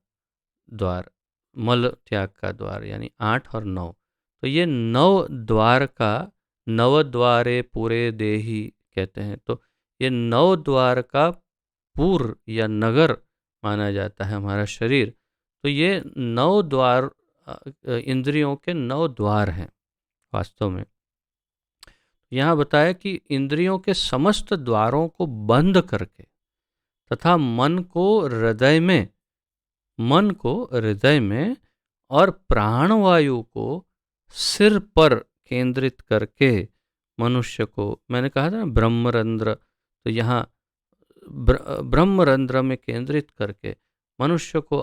A: द्वार, मल त्याग का द्वार, यानी 8 और 9। तो ये 9 द्वार का नवद्वारे पूरे देही कहते हैं। तो ये 9 द्वार का पूर या नगर माना जाता है हमारा शरीर। तो ये 9 द्वार इंद्रियों के 9 द्वार हैं वास्तव में। यहाँ बताया कि इंद्रियों के समस्त द्वारों को बंद करके तथा मन को हृदय में और प्राणवायु को सिर पर केंद्रित करके मनुष्य को, मैंने कहा था ना ब्रह्मरंध्र, तो यहाँ ब्रह्मरंध्र में केंद्रित करके मनुष्य को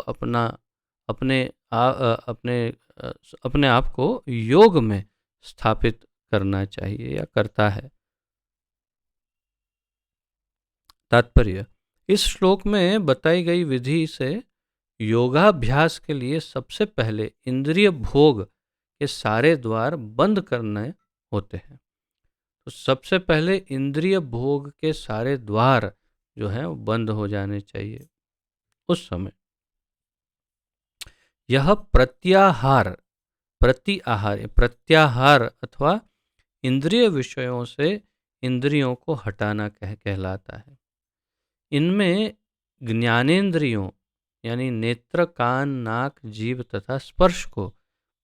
A: अपने आप को योग में स्थापित करना चाहिए या करता है। तात्पर्य: इस श्लोक में बताई गई विधि से योगाभ्यास के लिए सबसे पहले इंद्रिय भोग के सारे द्वार बंद करने होते हैं। तो सबसे पहले इंद्रिय भोग के सारे द्वार जो हैं वो बंद हो जाने चाहिए उस समय। यह प्रत्याहार अथवा इंद्रिय विषयों से इंद्रियों को हटाना कहलाता है। इनमें ज्ञानेंद्रियों यानी नेत्र, कान, नाक, जीभ तथा स्पर्श को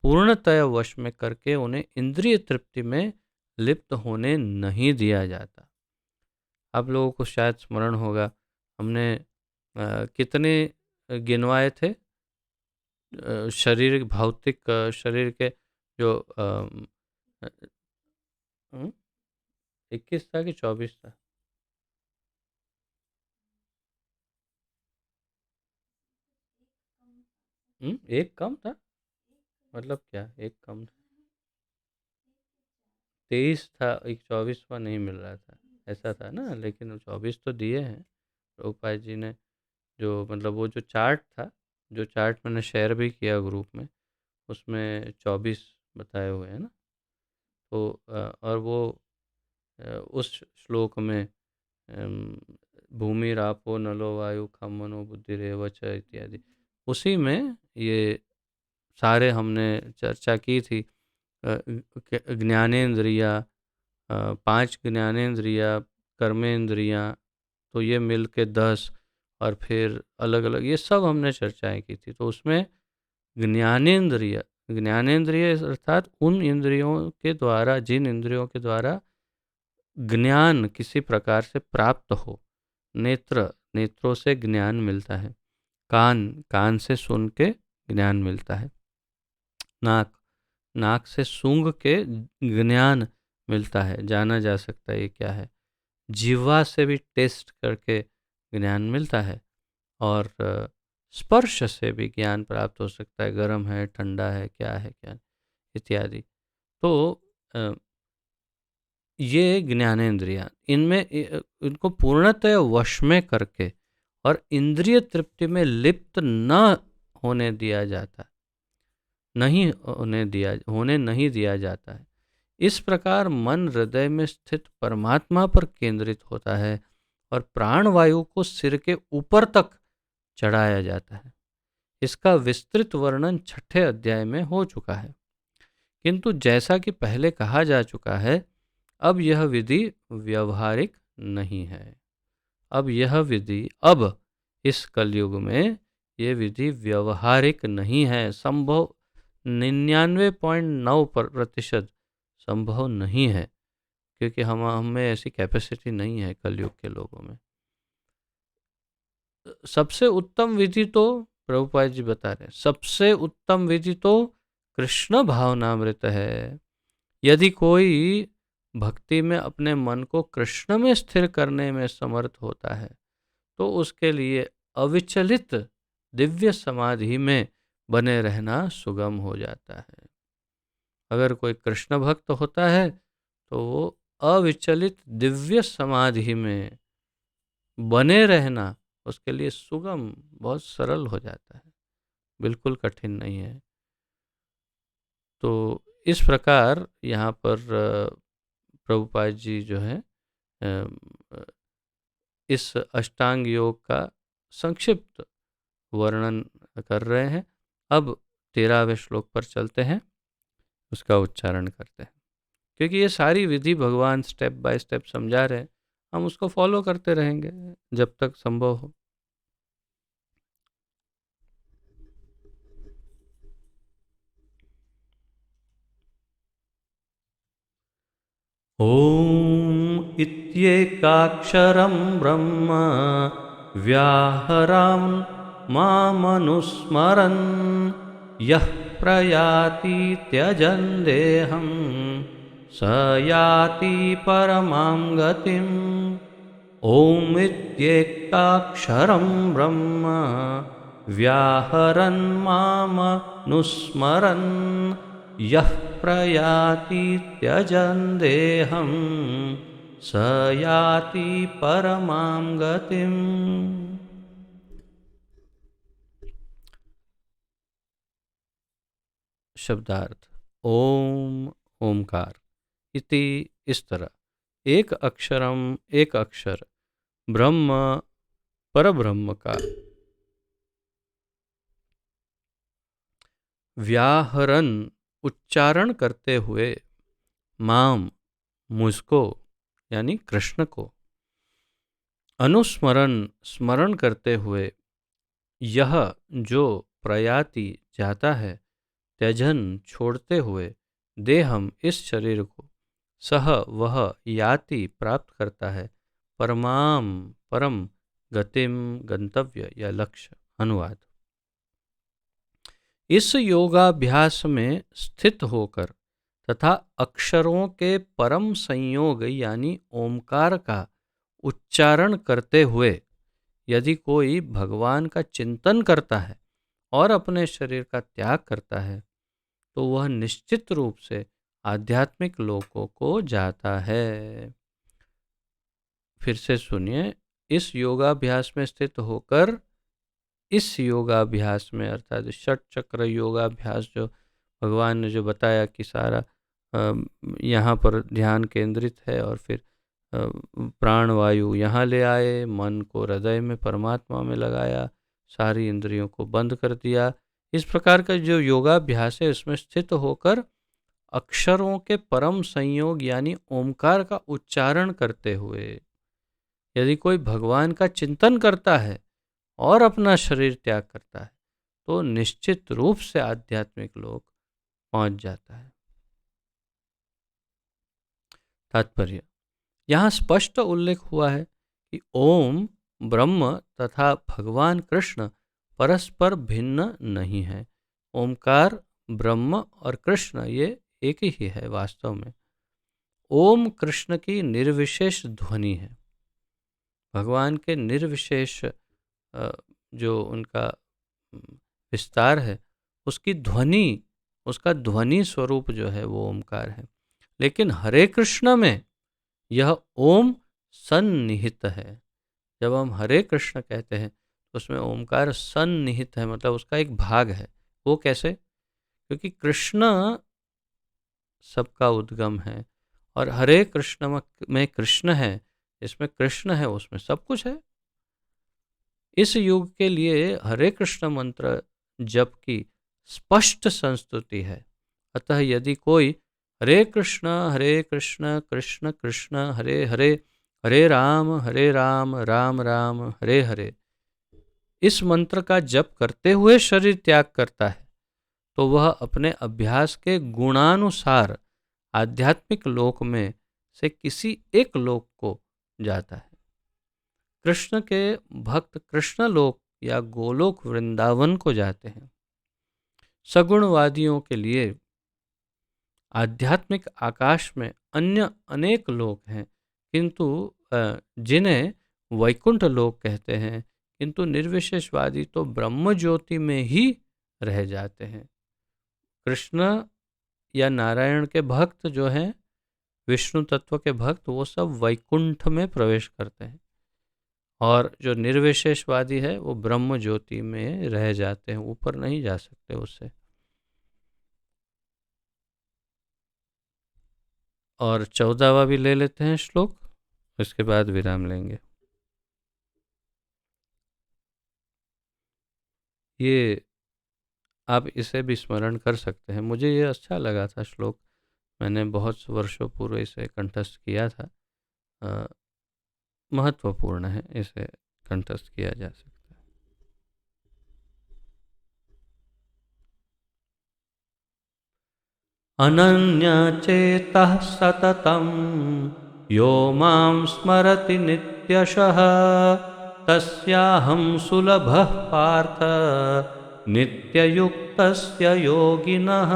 A: पूर्णतया वश में करके उन्हें इंद्रिय तृप्ति में लिप्त होने नहीं दिया जाता। आप लोगों को शायद स्मरण होगा, हमने कितने गिनवाए थे शरीर, भौतिक शरीर के जो 21 था कि 24 था? एक कम था, मतलब क्या एक कम था? 23 था, एक 24वां नहीं मिल रहा था, ऐसा था ना। लेकिन 24 तो दिए हैं प्रभुपाद जी ने। जो मतलब वो जो चार्ट था, जो चार्ट मैंने शेयर भी किया ग्रुप में, उसमें 24 बताए हुए हैं ना। तो और वो उस श्लोक में अम, भूमि रापो नलो वायु खम मनो बुद्धि रेव च इत्यादि, उसी में ये सारे हमने चर्चा की थी। ज्ञानेंद्रिया, 5 ज्ञानेंद्रिया, कर्मेंद्रियाँ, तो ये मिल के 10, और फिर अलग अलग ये सब हमने चर्चाएं की थी। तो उसमें ज्ञानेंद्रिय, ज्ञानेंद्रिय अर्थात उन इंद्रियों के द्वारा, जिन इंद्रियों के द्वारा ज्ञान किसी प्रकार से प्राप्त हो। नेत्र, नेत्रों से ज्ञान मिलता है। कान, कान से सुन के ज्ञान मिलता है। नाक, नाक से सूंघ के ज्ञान मिलता है, जाना जा सकता है ये क्या है। जीवा से भी टेस्ट करके ज्ञान मिलता है। और स्पर्श से भी ज्ञान प्राप्त हो सकता है, गर्म है, ठंडा है, क्या है क्या इत्यादि। तो अ, ये ज्ञानेंद्रियां, इनमें इनको पूर्णतः वश में करके और इंद्रिय तृप्ति में लिप्त न होने दिया जाता, नहीं होने नहीं दिया जाता है। इस प्रकार मन हृदय में स्थित परमात्मा पर केंद्रित होता है और प्राणवायु को सिर के ऊपर तक चढ़ाया जाता है। इसका विस्तृत वर्णन 6ठे अध्याय में हो चुका है। किंतु जैसा कि पहले कहा जा चुका है, अब यह विधि व्यवहारिक नहीं है। अब इस कलयुग में ये विधि व्यवहारिक नहीं है, संभव 99.9% संभव नहीं है, क्योंकि हमें ऐसी कैपेसिटी नहीं है कलयुग के लोगों में। सबसे उत्तम विधि तो प्रभुपाद जी बता रहे हैं, सबसे उत्तम विधि तो कृष्ण भावनामृत है। यदि कोई भक्ति में अपने मन को कृष्ण में स्थिर करने में समर्थ होता है, तो उसके लिए अविचलित दिव्य समाधि में बने रहना सुगम हो जाता है। अगर कोई कृष्ण भक्त होता है तो वो अविचलित दिव्य समाधि में बने रहना उसके लिए सुगम, बहुत सरल हो जाता है, बिल्कुल कठिन नहीं है। तो इस प्रकार यहाँ पर प्रभुपाद जी जो है इस अष्टांग योग का संक्षिप्त वर्णन कर रहे हैं। अब 13वें श्लोक पर चलते हैं, उसका उच्चारण करते हैं। क्योंकि ये सारी विधि भगवान स्टेप बाय स्टेप समझा रहे हैं, हम उसको फॉलो करते रहेंगे जब तक संभव हो। ॐ इत्येकाक्षरं ब्रह्म व्याहरं मामनुस्मरन् यः प्रयाति त्यजन् देहं स याति परमां गतिम्। ॐ इत्येकाक्षरं ब्रह्म व्याहरन् मामनुस्मरन् यः प्रयाति त्यजन् देहं स याति परमां गतिम्। शब्दार्थ ओम, ओमकार, इति इस तरह, एक अक्षरम एक अक्षर, ब्रह्म परब्रह्म का, व्याहरण उच्चारण करते हुए, माम मुझको यानी कृष्ण को, अनुस्मरण स्मरण करते हुए, यह जो प्रयाति जाता है, त्यजन छोड़ते हुए, देहम इस शरीर को, सह वह याति प्राप्त करता है, परमाम परम गतिम गंतव्य या लक्ष्य। अनुवाद। इस योगाभ्यास में स्थित होकर तथा अक्षरों के परम संयोग यानी ओमकार का उच्चारण करते हुए यदि कोई भगवान का चिंतन करता है और अपने शरीर का त्याग करता है तो वह निश्चित रूप से आध्यात्मिक लोकों को जाता है। फिर से सुनिए, इस योगाभ्यास में स्थित होकर, इस योगाभ्यास में अर्थात षट चक्र योगाभ्यास जो भगवान ने जो बताया कि सारा यहाँ पर ध्यान केंद्रित है और फिर प्राण वायु यहाँ ले आए, मन को हृदय में परमात्मा में लगाया, सारी इंद्रियों को बंद कर दिया। इस प्रकार का जो योगाभ्यास है उसमें स्थित होकर अक्षरों के परम संयोग यानी ओमकार का उच्चारण करते हुए यदि कोई भगवान का चिंतन करता है और अपना शरीर त्याग करता है तो निश्चित रूप से आध्यात्मिक लोक पहुंच जाता है। तात्पर्य, यहाँ स्पष्ट उल्लेख हुआ है कि ओम ब्रह्म तथा भगवान कृष्ण परस्पर भिन्न नहीं है। ओमकार, ब्रह्म और कृष्ण ये एक ही है वास्तव में। ओम कृष्ण की निर्विशेष ध्वनि है। भगवान के निर्विशेष जो उनका विस्तार है उसकी ध्वनि, उसका ध्वनि स्वरूप जो है वो ओमकार है। लेकिन हरे कृष्ण में यह ओम सन्निहित है। जब हम हरे कृष्ण कहते हैं तो उसमें ओमकार सन्निहित है, मतलब उसका एक भाग है। वो कैसे? क्योंकि कृष्ण सबका उद्गम है और हरे कृष्ण में कृष्ण है, इसमें कृष्ण है उसमें सब कुछ है। इस युग के लिए हरे कृष्ण मंत्र जप की स्पष्ट संस्तुति है। अतः यदि कोई हरे कृष्ण कृष्ण कृष्ण हरे हरे, हरे राम राम राम हरे हरे, इस मंत्र का जप करते हुए शरीर त्याग करता है तो वह अपने अभ्यास के गुणानुसार आध्यात्मिक लोक में से किसी एक लोक को जाता है। कृष्ण के भक्त कृष्ण लोक या गोलोक वृंदावन को जाते हैं। सगुणवादियों के लिए आध्यात्मिक आकाश में अन्य अनेक लोक हैं, किंतु जिन्हें वैकुंठ लोक कहते हैं, किंतु निर्विशेषवादी तो ब्रह्म ज्योति में ही रह जाते हैं। कृष्ण या नारायण के भक्त जो हैं, विष्णु तत्व के भक्त, वो सब वैकुंठ में प्रवेश करते हैं और जो निर्विशेषवादी है वो ब्रह्म ज्योति में रह जाते हैं, ऊपर नहीं जा सकते उससे। और 14वां भी ले लेते हैं श्लोक, इसके बाद विराम लेंगे। ये आप इसे भी स्मरण कर सकते हैं। मुझे ये अच्छा लगा था श्लोक, मैंने बहुत वर्षों पूर्व इसे कंठस्थ किया था। महत्वपूर्ण है, इसे कंठस्थ किया जा सकता है। अनन्यचेतः सततं यो मां स्मरति नित्यशः तस्याहं सुलभः पार्थ नित्ययुक्तस्य योगिनः।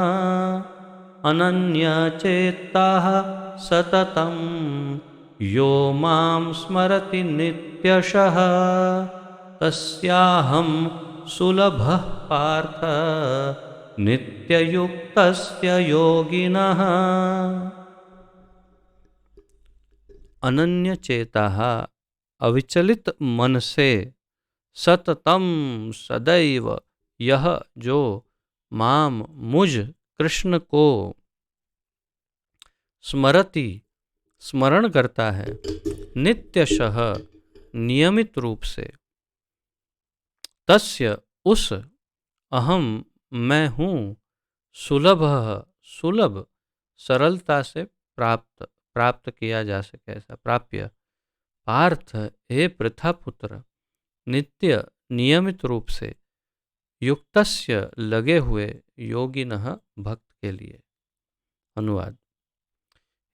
A: अनन्यचेताः सततं यो मां स्मरति नित्यशः तस्याहं सुलभः पार्थ नित्ययुक्तस्य योगिनः। अनन्य चेताः, अविचलित मन से, सततम सदैव, यह जो, माम मुझ कृष्ण को, स्मरति स्मरण करता है, नित्यशः नियमित रूप से, तस्य उस, अहम मैं हूँ, सुलभ सुलभ सरलता से प्राप्त प्राप्त किया जा सके ऐसा, प्राप्य, पार्थ हे पृथा पुत्र, नित्य नियमित रूप से, युक्तस्य लगे हुए, योगिनः भक्त के लिए। अनुवाद: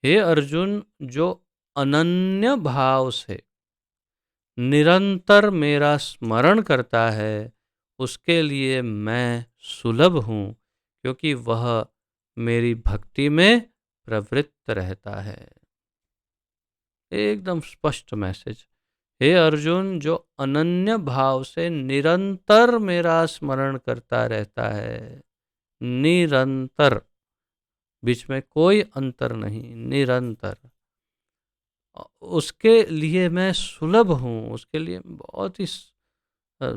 A: हे अर्जुन, जो अनन्य भाव से निरंतर मेरा स्मरण करता है उसके लिए मैं सुलभ हूँ, क्योंकि वह मेरी भक्ति में प्रवृत्त रहता है। एकदम स्पष्ट मैसेज, हे अर्जुन, जो अनन्य भाव से निरंतर मेरा स्मरण करता रहता है, निरंतर, बीच में कोई अंतर नहीं, निरंतर, उसके लिए मैं सुलभ हूँ, उसके लिए बहुत ही अ,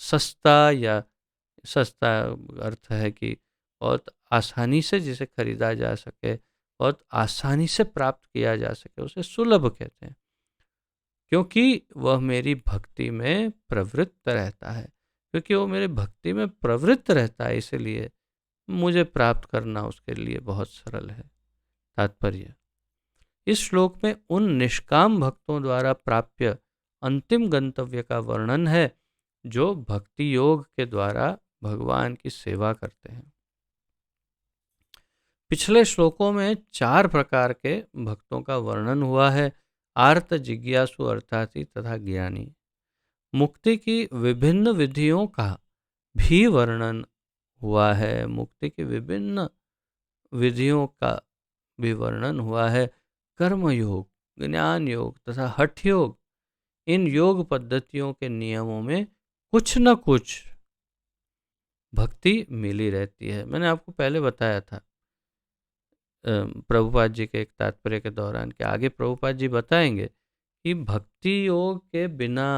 A: सस्ता, या सस्ता अर्थ है कि बहुत आसानी से जिसे खरीदा जा सके, बहुत आसानी से प्राप्त किया जा सके, उसे सुलभ कहते हैं, क्योंकि वह मेरी भक्ति में प्रवृत्त रहता है। क्योंकि वो मेरी भक्ति में प्रवृत्त रहता है, इसलिए मुझे प्राप्त करना उसके लिए बहुत सरल है। तात्पर्य, इस श्लोक में उन निष्काम भक्तों द्वारा प्राप्य अंतिम गंतव्य का वर्णन है जो भक्ति योग के द्वारा भगवान की सेवा करते हैं। पिछले श्लोकों में 4 प्रकार के भक्तों का वर्णन हुआ है: आर्त, जिज्ञासु, अर्थार्थी तथा ज्ञानी। मुक्ति की विभिन्न विधियों का भी वर्णन हुआ है, मुक्ति की विभिन्न विधियों का भी वर्णन हुआ है। कर्म योग, ज्ञान योग तथा हठ योग, इन योग पद्धतियों के नियमों में कुछ न कुछ भक्ति मिली रहती है। मैंने आपको पहले बताया था प्रभुपाद जी के एक तात्पर्य के दौरान कि आगे प्रभुपाद जी बताएंगे कि भक्ति योग के बिना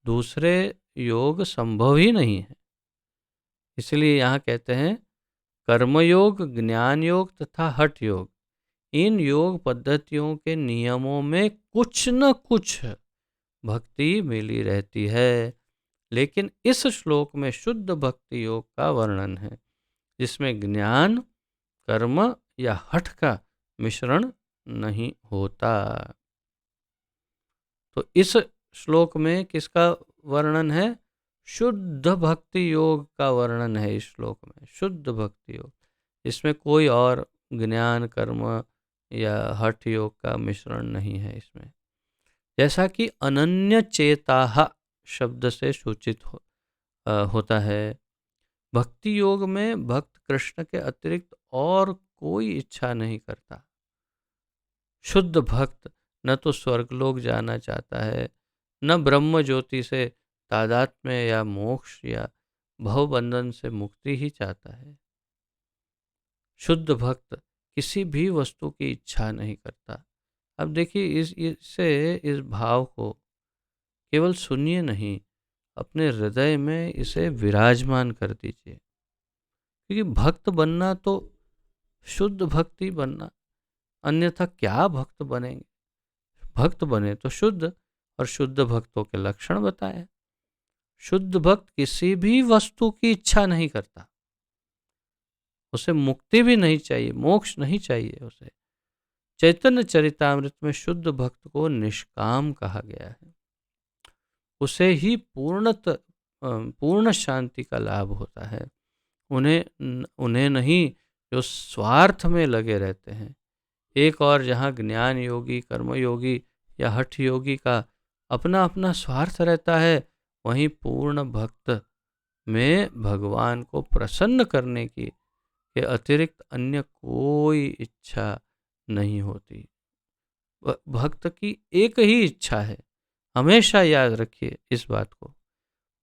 A: दूसरे योग संभव ही नहीं है। इसलिए यहाँ कहते हैं कर्मयोग, ज्ञान योग तथा हठ योग, इन योग पद्धतियों के नियमों में कुछ न कुछ भक्ति मिली रहती है। लेकिन इस श्लोक में शुद्ध भक्ति योग का वर्णन है, जिसमें ज्ञान, कर्म या हठ का मिश्रण नहीं होता। तो इस श्लोक में किसका वर्णन है? शुद्ध भक्ति योग का वर्णन है इस श्लोक में, शुद्ध भक्ति योग। इसमें कोई और ज्ञान, कर्म या हठ योग का मिश्रण नहीं है इसमें। जैसा कि अनन्य चेताः शब्द से सूचित होता है, भक्ति योग में भक्त कृष्ण के अतिरिक्त और कोई इच्छा नहीं करता। शुद्ध भक्त न तो स्वर्गलोक जाना चाहता है, न ब्रह्म ज्योति से तादात्म्य या मोक्ष या भवबंधन से मुक्ति ही चाहता है। शुद्ध भक्त किसी भी वस्तु की इच्छा नहीं करता। अब देखिए, इस भाव को केवल सुनिए नहीं, अपने हृदय में इसे विराजमान कर दीजिए। क्योंकि भक्त बनना तो शुद्ध भक्ति बनना, अन्यथा क्या भक्त बनेंगे? भक्त बने तो शुद्ध, और शुद्ध भक्तों के लक्षण बताए। शुद्ध भक्त किसी भी वस्तु की इच्छा नहीं करता, उसे मुक्ति भी नहीं चाहिए, मोक्ष नहीं चाहिए उसे। चैतन्य चरितामृत में शुद्ध भक्त को निष्काम कहा गया है। उसे ही पूर्ण शांति का लाभ होता है। उन्हें नहीं जो स्वार्थ में लगे रहते हैं। एक और जहाँ ज्ञान योगी, कर्म योगी या हठ योगी का अपना अपना स्वार्थ रहता है, वहीं पूर्ण भक्त में भगवान को प्रसन्न करने की के अतिरिक्त अन्य कोई इच्छा नहीं होती। भक्त की एक ही इच्छा है, हमेशा याद रखिए इस बात को।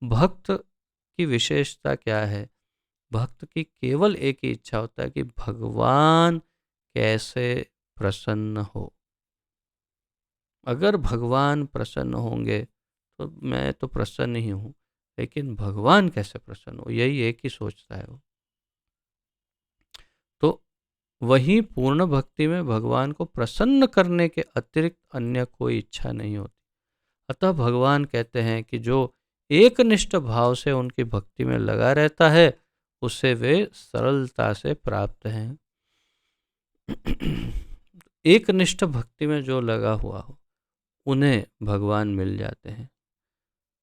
A: भक्त की विशेषता क्या है? भक्त की केवल एक ही इच्छा होता है कि भगवान कैसे प्रसन्न हो। अगर भगवान प्रसन्न होंगे तो मैं तो प्रसन्न ही हूँ, लेकिन भगवान कैसे प्रसन्न हो, यही एक ही सोचता है वो। तो वही पूर्ण भक्ति में भगवान को प्रसन्न करने के अतिरिक्त अन्य कोई इच्छा नहीं होती। अतः भगवान कहते हैं कि जो एकनिष्ठ भाव से उनकी भक्ति में लगा रहता है, उसे वे सरलता से प्राप्त हैं। एकनिष्ठ भक्ति में जो लगा हुआ हो, उन्हें भगवान मिल जाते हैं।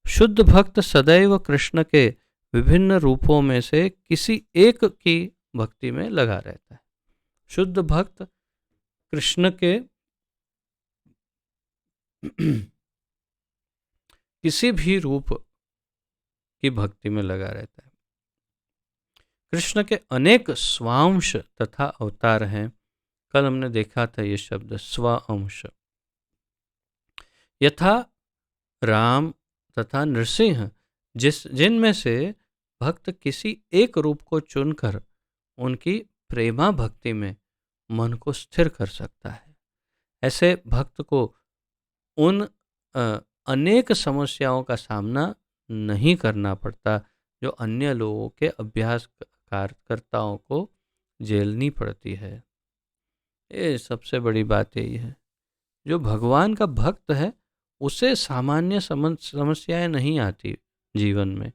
A: शुद्ध भक्त सदैव कृष्ण के विभिन्न रूपों में से किसी एक की भक्ति में लगा रहता है। शुद्ध भक्त कृष्ण के किसी भी रूप की भक्ति में लगा रहता है। कृष्ण के अनेक स्वांश तथा अवतार हैं। कल हमने देखा था ये शब्द स्वांश। यथा राम तथा नृसिंह, जिनमें से भक्त किसी एक रूप को चुनकर उनकी प्रेमा भक्ति में मन को स्थिर कर सकता है। ऐसे भक्त को उन अ, अनेक समस्याओं का सामना नहीं करना पड़ता जो अन्य लोगों के अभ्यास कार्यकर्ताओं को झेलनी पड़ती है। ये सबसे बड़ी बात यही है। जो भगवान का भक्त है उसे सामान्य समस्याएं नहीं आती जीवन में,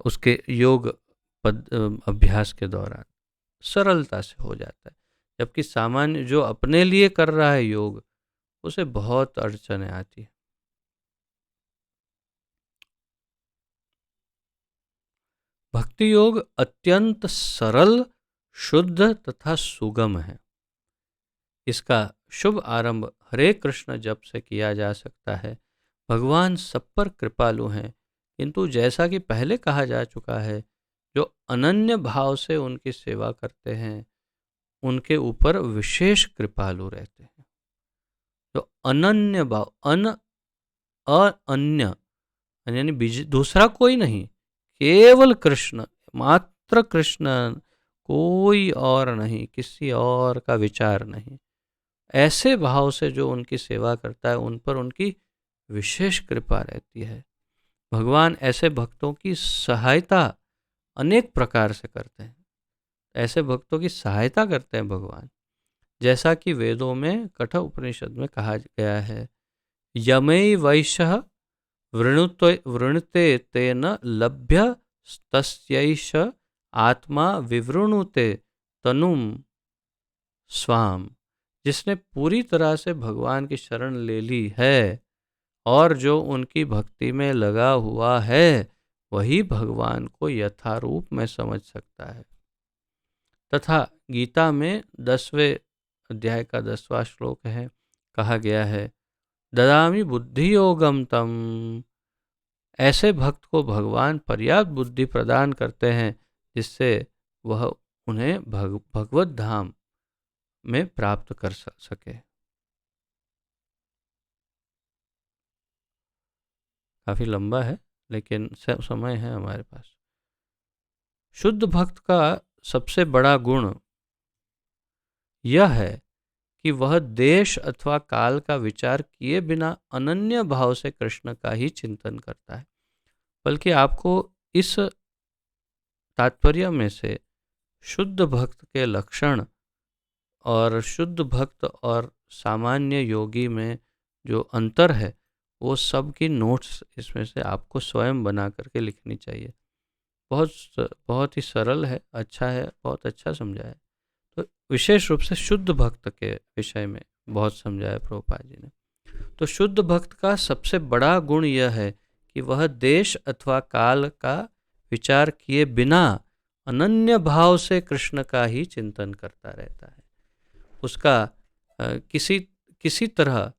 A: उसके योग अभ्यास के दौरान सरलता से हो जाता है। जबकि सामान्य जो अपने लिए कर रहा है योग, उसे बहुत अड़चनें आती है। भक्ति योग अत्यंत सरल, शुद्ध तथा सुगम है। इसका शुभ आरंभ हरे कृष्ण जप से किया जा सकता है। भगवान सब पर कृपालु हैं, किंतु जैसा कि पहले कहा जा चुका है, जो अनन्य भाव से उनकी सेवा करते हैं उनके ऊपर विशेष कृपालु रहते हैं। जो अनन्य भाव, अन्य यानी दूसरा कोई नहीं, केवल कृष्ण, मात्र कृष्ण, कोई और नहीं, किसी और का विचार नहीं, ऐसे भाव से जो उनकी सेवा करता है उन पर उनकी विशेष कृपा रहती है। भगवान ऐसे भक्तों की सहायता अनेक प्रकार से करते हैं। ऐसे भक्तों की सहायता करते हैं भगवान, जैसा कि वेदों में कठ उपनिषद में कहा गया है, यमै वैश्य वृणुते तेन लभ्य तस्यैष आत्मा विवृणुते तनुम स्वाम। जिसने पूरी तरह से भगवान की शरण ले ली है और जो उनकी भक्ति में लगा हुआ है, वही भगवान को यथारूप में समझ सकता है। तथा गीता में 10वें अध्याय का 10वां श्लोक है, कहा गया है, ददामि बुद्धि योगम तम। ऐसे भक्त को भगवान पर्याप्त बुद्धि प्रदान करते हैं जिससे वह उन्हें भगवत धाम में प्राप्त कर सके। काफी लंबा है लेकिन समय है हमारे पास। शुद्ध भक्त का सबसे बड़ा गुण यह है कि वह देश अथवा काल का विचार किए बिना अनन्य भाव से कृष्ण का ही चिंतन करता है। बल्कि आपको इस तात्पर्य में से शुद्ध भक्त के लक्षण और शुद्ध भक्त और सामान्य योगी में जो अंतर है, वो सब की नोट्स इसमें से आपको स्वयं बना करके लिखनी चाहिए। बहुत ही सरल है, अच्छा है, बहुत अच्छा समझाया है। तो विशेष रूप से शुद्ध भक्त के विषय में बहुत समझाया प्रभुपाद जी ने। तो शुद्ध भक्त का सबसे बड़ा गुण यह है कि वह देश अथवा काल का विचार किए बिना अनन्य भाव से कृष्ण का ही चिंतन करता रहता है। उसका किसी तरह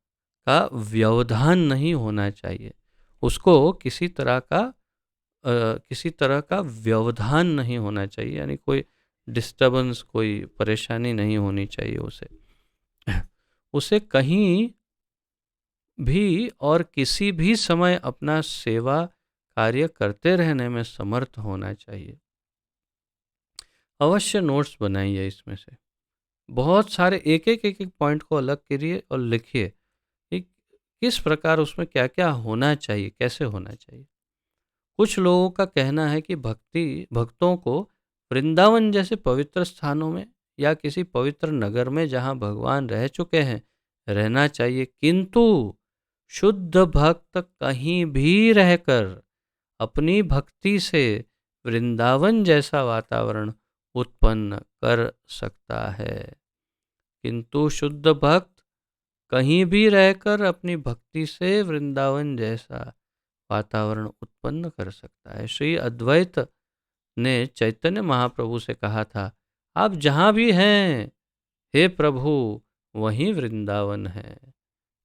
A: का व्यवधान नहीं होना चाहिए। उसको किसी तरह का व्यवधान नहीं होना चाहिए, यानी कोई डिस्टर्बेंस, कोई परेशानी नहीं होनी चाहिए उसे कहीं भी और किसी भी समय अपना सेवा कार्य करते रहने में समर्थ होना चाहिए। अवश्य नोट्स बनाइए इसमें से, बहुत सारे एक एक पॉइंट को अलग करिए और लिखिए कि किस प्रकार उसमें क्या क्या होना चाहिए, कैसे होना चाहिए। कुछ लोगों का कहना है कि भक्तों को वृंदावन जैसे पवित्र स्थानों में या किसी पवित्र नगर में जहाँ भगवान रह चुके हैं रहना चाहिए, किंतु शुद्ध भक्त कहीं भी रहकर अपनी भक्ति से वृंदावन जैसा वातावरण उत्पन्न कर सकता है। किंतु शुद्ध भक्त कहीं भी रहकर अपनी भक्ति से वृंदावन जैसा वातावरण उत्पन्न कर सकता है। श्री अद्वैत ने चैतन्य महाप्रभु से कहा था, आप जहाँ भी हैं हे प्रभु वहीं वृंदावन है।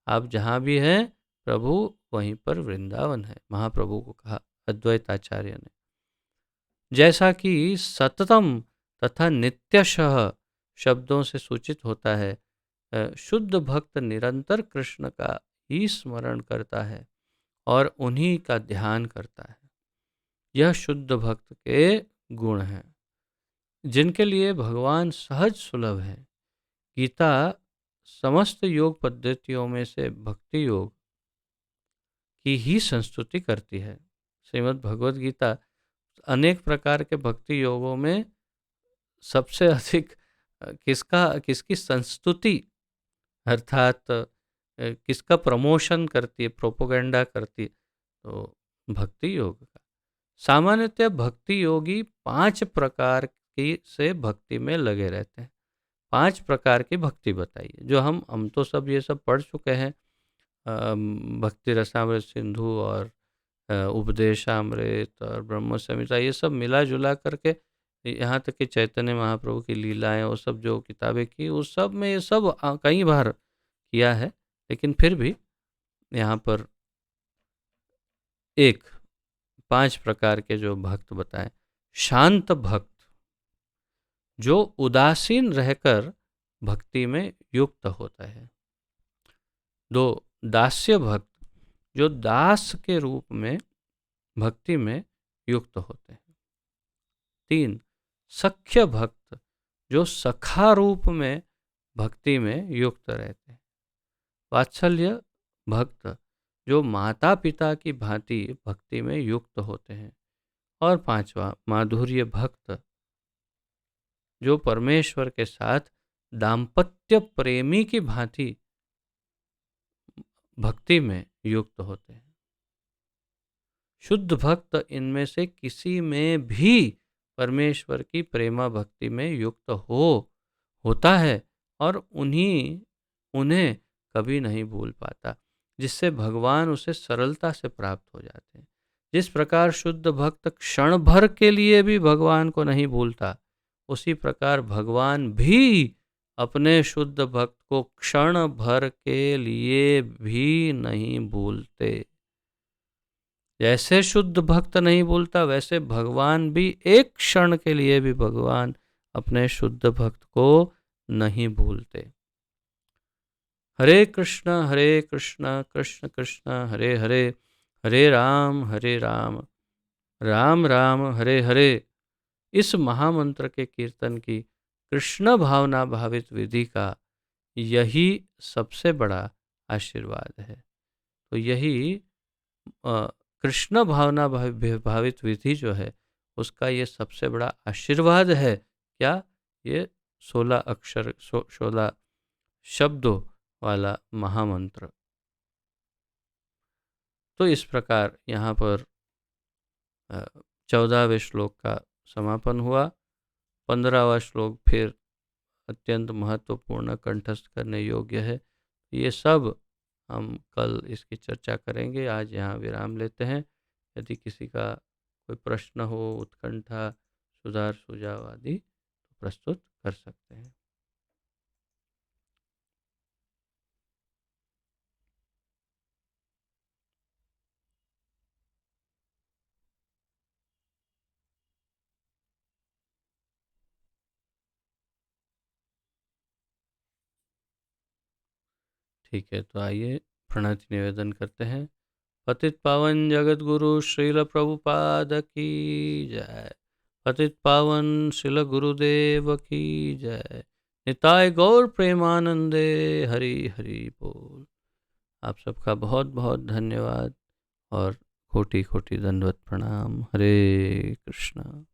A: आप जहाँ भी हैं प्रभु वहीं पर वृंदावन है, महाप्रभु को कहा अद्वैत आचार्य ने। जैसा कि सततम तथा नित्यशः शब्दों से सूचित होता है, शुद्ध भक्त निरंतर कृष्ण का ही स्मरण करता है और उन्हीं का ध्यान करता है। यह शुद्ध भक्त के गुण हैं, जिनके लिए भगवान सहज सुलभ है। गीता समस्त योग पद्धतियों में से भक्ति योग की ही संस्तुति करती है। श्रीमद् भगवद गीता अनेक प्रकार के भक्ति योगों में सबसे अधिक किसकी संस्तुति अर्थात किसका प्रमोशन करती है, प्रोपोगंडा करती है, तो भक्ति योग का। सामान्यतः भक्ति योगी 5 प्रकार की से भक्ति में लगे रहते हैं। 5 प्रकार की भक्ति बताइए, जो हम तो सब ये सब पढ़ चुके हैं, भक्ति रसामृत सिंधु और उपदेशामृत और ब्रह्म संहिता, ये सब मिला जुला करके यहाँ तक कि चैतन्य महाप्रभु की लीलाएं, वो सब जो किताबें की, उस सब में ये सब कई बार किया है। लेकिन फिर भी यहाँ पर 5 प्रकार के जो भक्त बताए। शांत भक्त, जो उदासीन रहकर भक्ति में युक्त होता है। 2 दास्य भक्त, जो दास के रूप में भक्ति में युक्त होते हैं। 3 सख्य भक्त, जो सखा रूप में भक्ति में युक्त रहते हैं। वात्सल्य भक्त, जो माता पिता की भांति भक्ति में युक्त होते हैं। और 5वां माधुर्य भक्त, जो परमेश्वर के साथ दाम्पत्य प्रेमी की भांति भक्ति में युक्त होते हैं। शुद्ध भक्त इनमें से किसी में भी परमेश्वर की प्रेमा भक्ति में युक्त होता है और उन्हें कभी नहीं भूल पाता, जिससे भगवान उसे सरलता से प्राप्त हो जाते हैं। जिस प्रकार शुद्ध भक्त क्षण भर के लिए भी भगवान को नहीं भूलता, उसी प्रकार भगवान भी अपने शुद्ध भक्त को क्षण भर के लिए भी नहीं भूलते। जैसे शुद्ध भक्त नहीं भूलता, वैसे भगवान भी एक क्षण के लिए भी भगवान अपने शुद्ध भक्त को नहीं भूलते। हरे कृष्ण कृष्ण कृष्ण हरे हरे, हरे राम राम राम हरे हरे। इस महामंत्र के कीर्तन की कृष्ण भावना भावित विधि का यही सबसे बड़ा आशीर्वाद है। तो यही कृष्ण भावना भावित विधि जो है, उसका ये सबसे बड़ा आशीर्वाद है। क्या? ये 16 अक्षर 16 शब्दों वाला महामंत्र। तो इस प्रकार यहाँ पर 14वें श्लोक का समापन हुआ। 15वां श्लोक फिर अत्यंत महत्वपूर्ण, कंठस्थ करने योग्य है। ये सब हम कल इसकी चर्चा करेंगे। आज यहाँ विराम लेते हैं। यदि किसी का कोई प्रश्न हो, उत्कंठा, सुधार सुझाव आदि, तो प्रस्तुत कर सकते हैं। ठीक है, तो आइए प्रणति निवेदन करते हैं। पतित पावन जगत गुरु श्रील प्रभुपाद की जय। पतित पावन श्रील गुरुदेव की जय। निताय गौर प्रेमानंदे हरि हरि बोल। आप सबका बहुत बहुत धन्यवाद और कोटि कोटि दंडवत प्रणाम। हरे कृष्णा।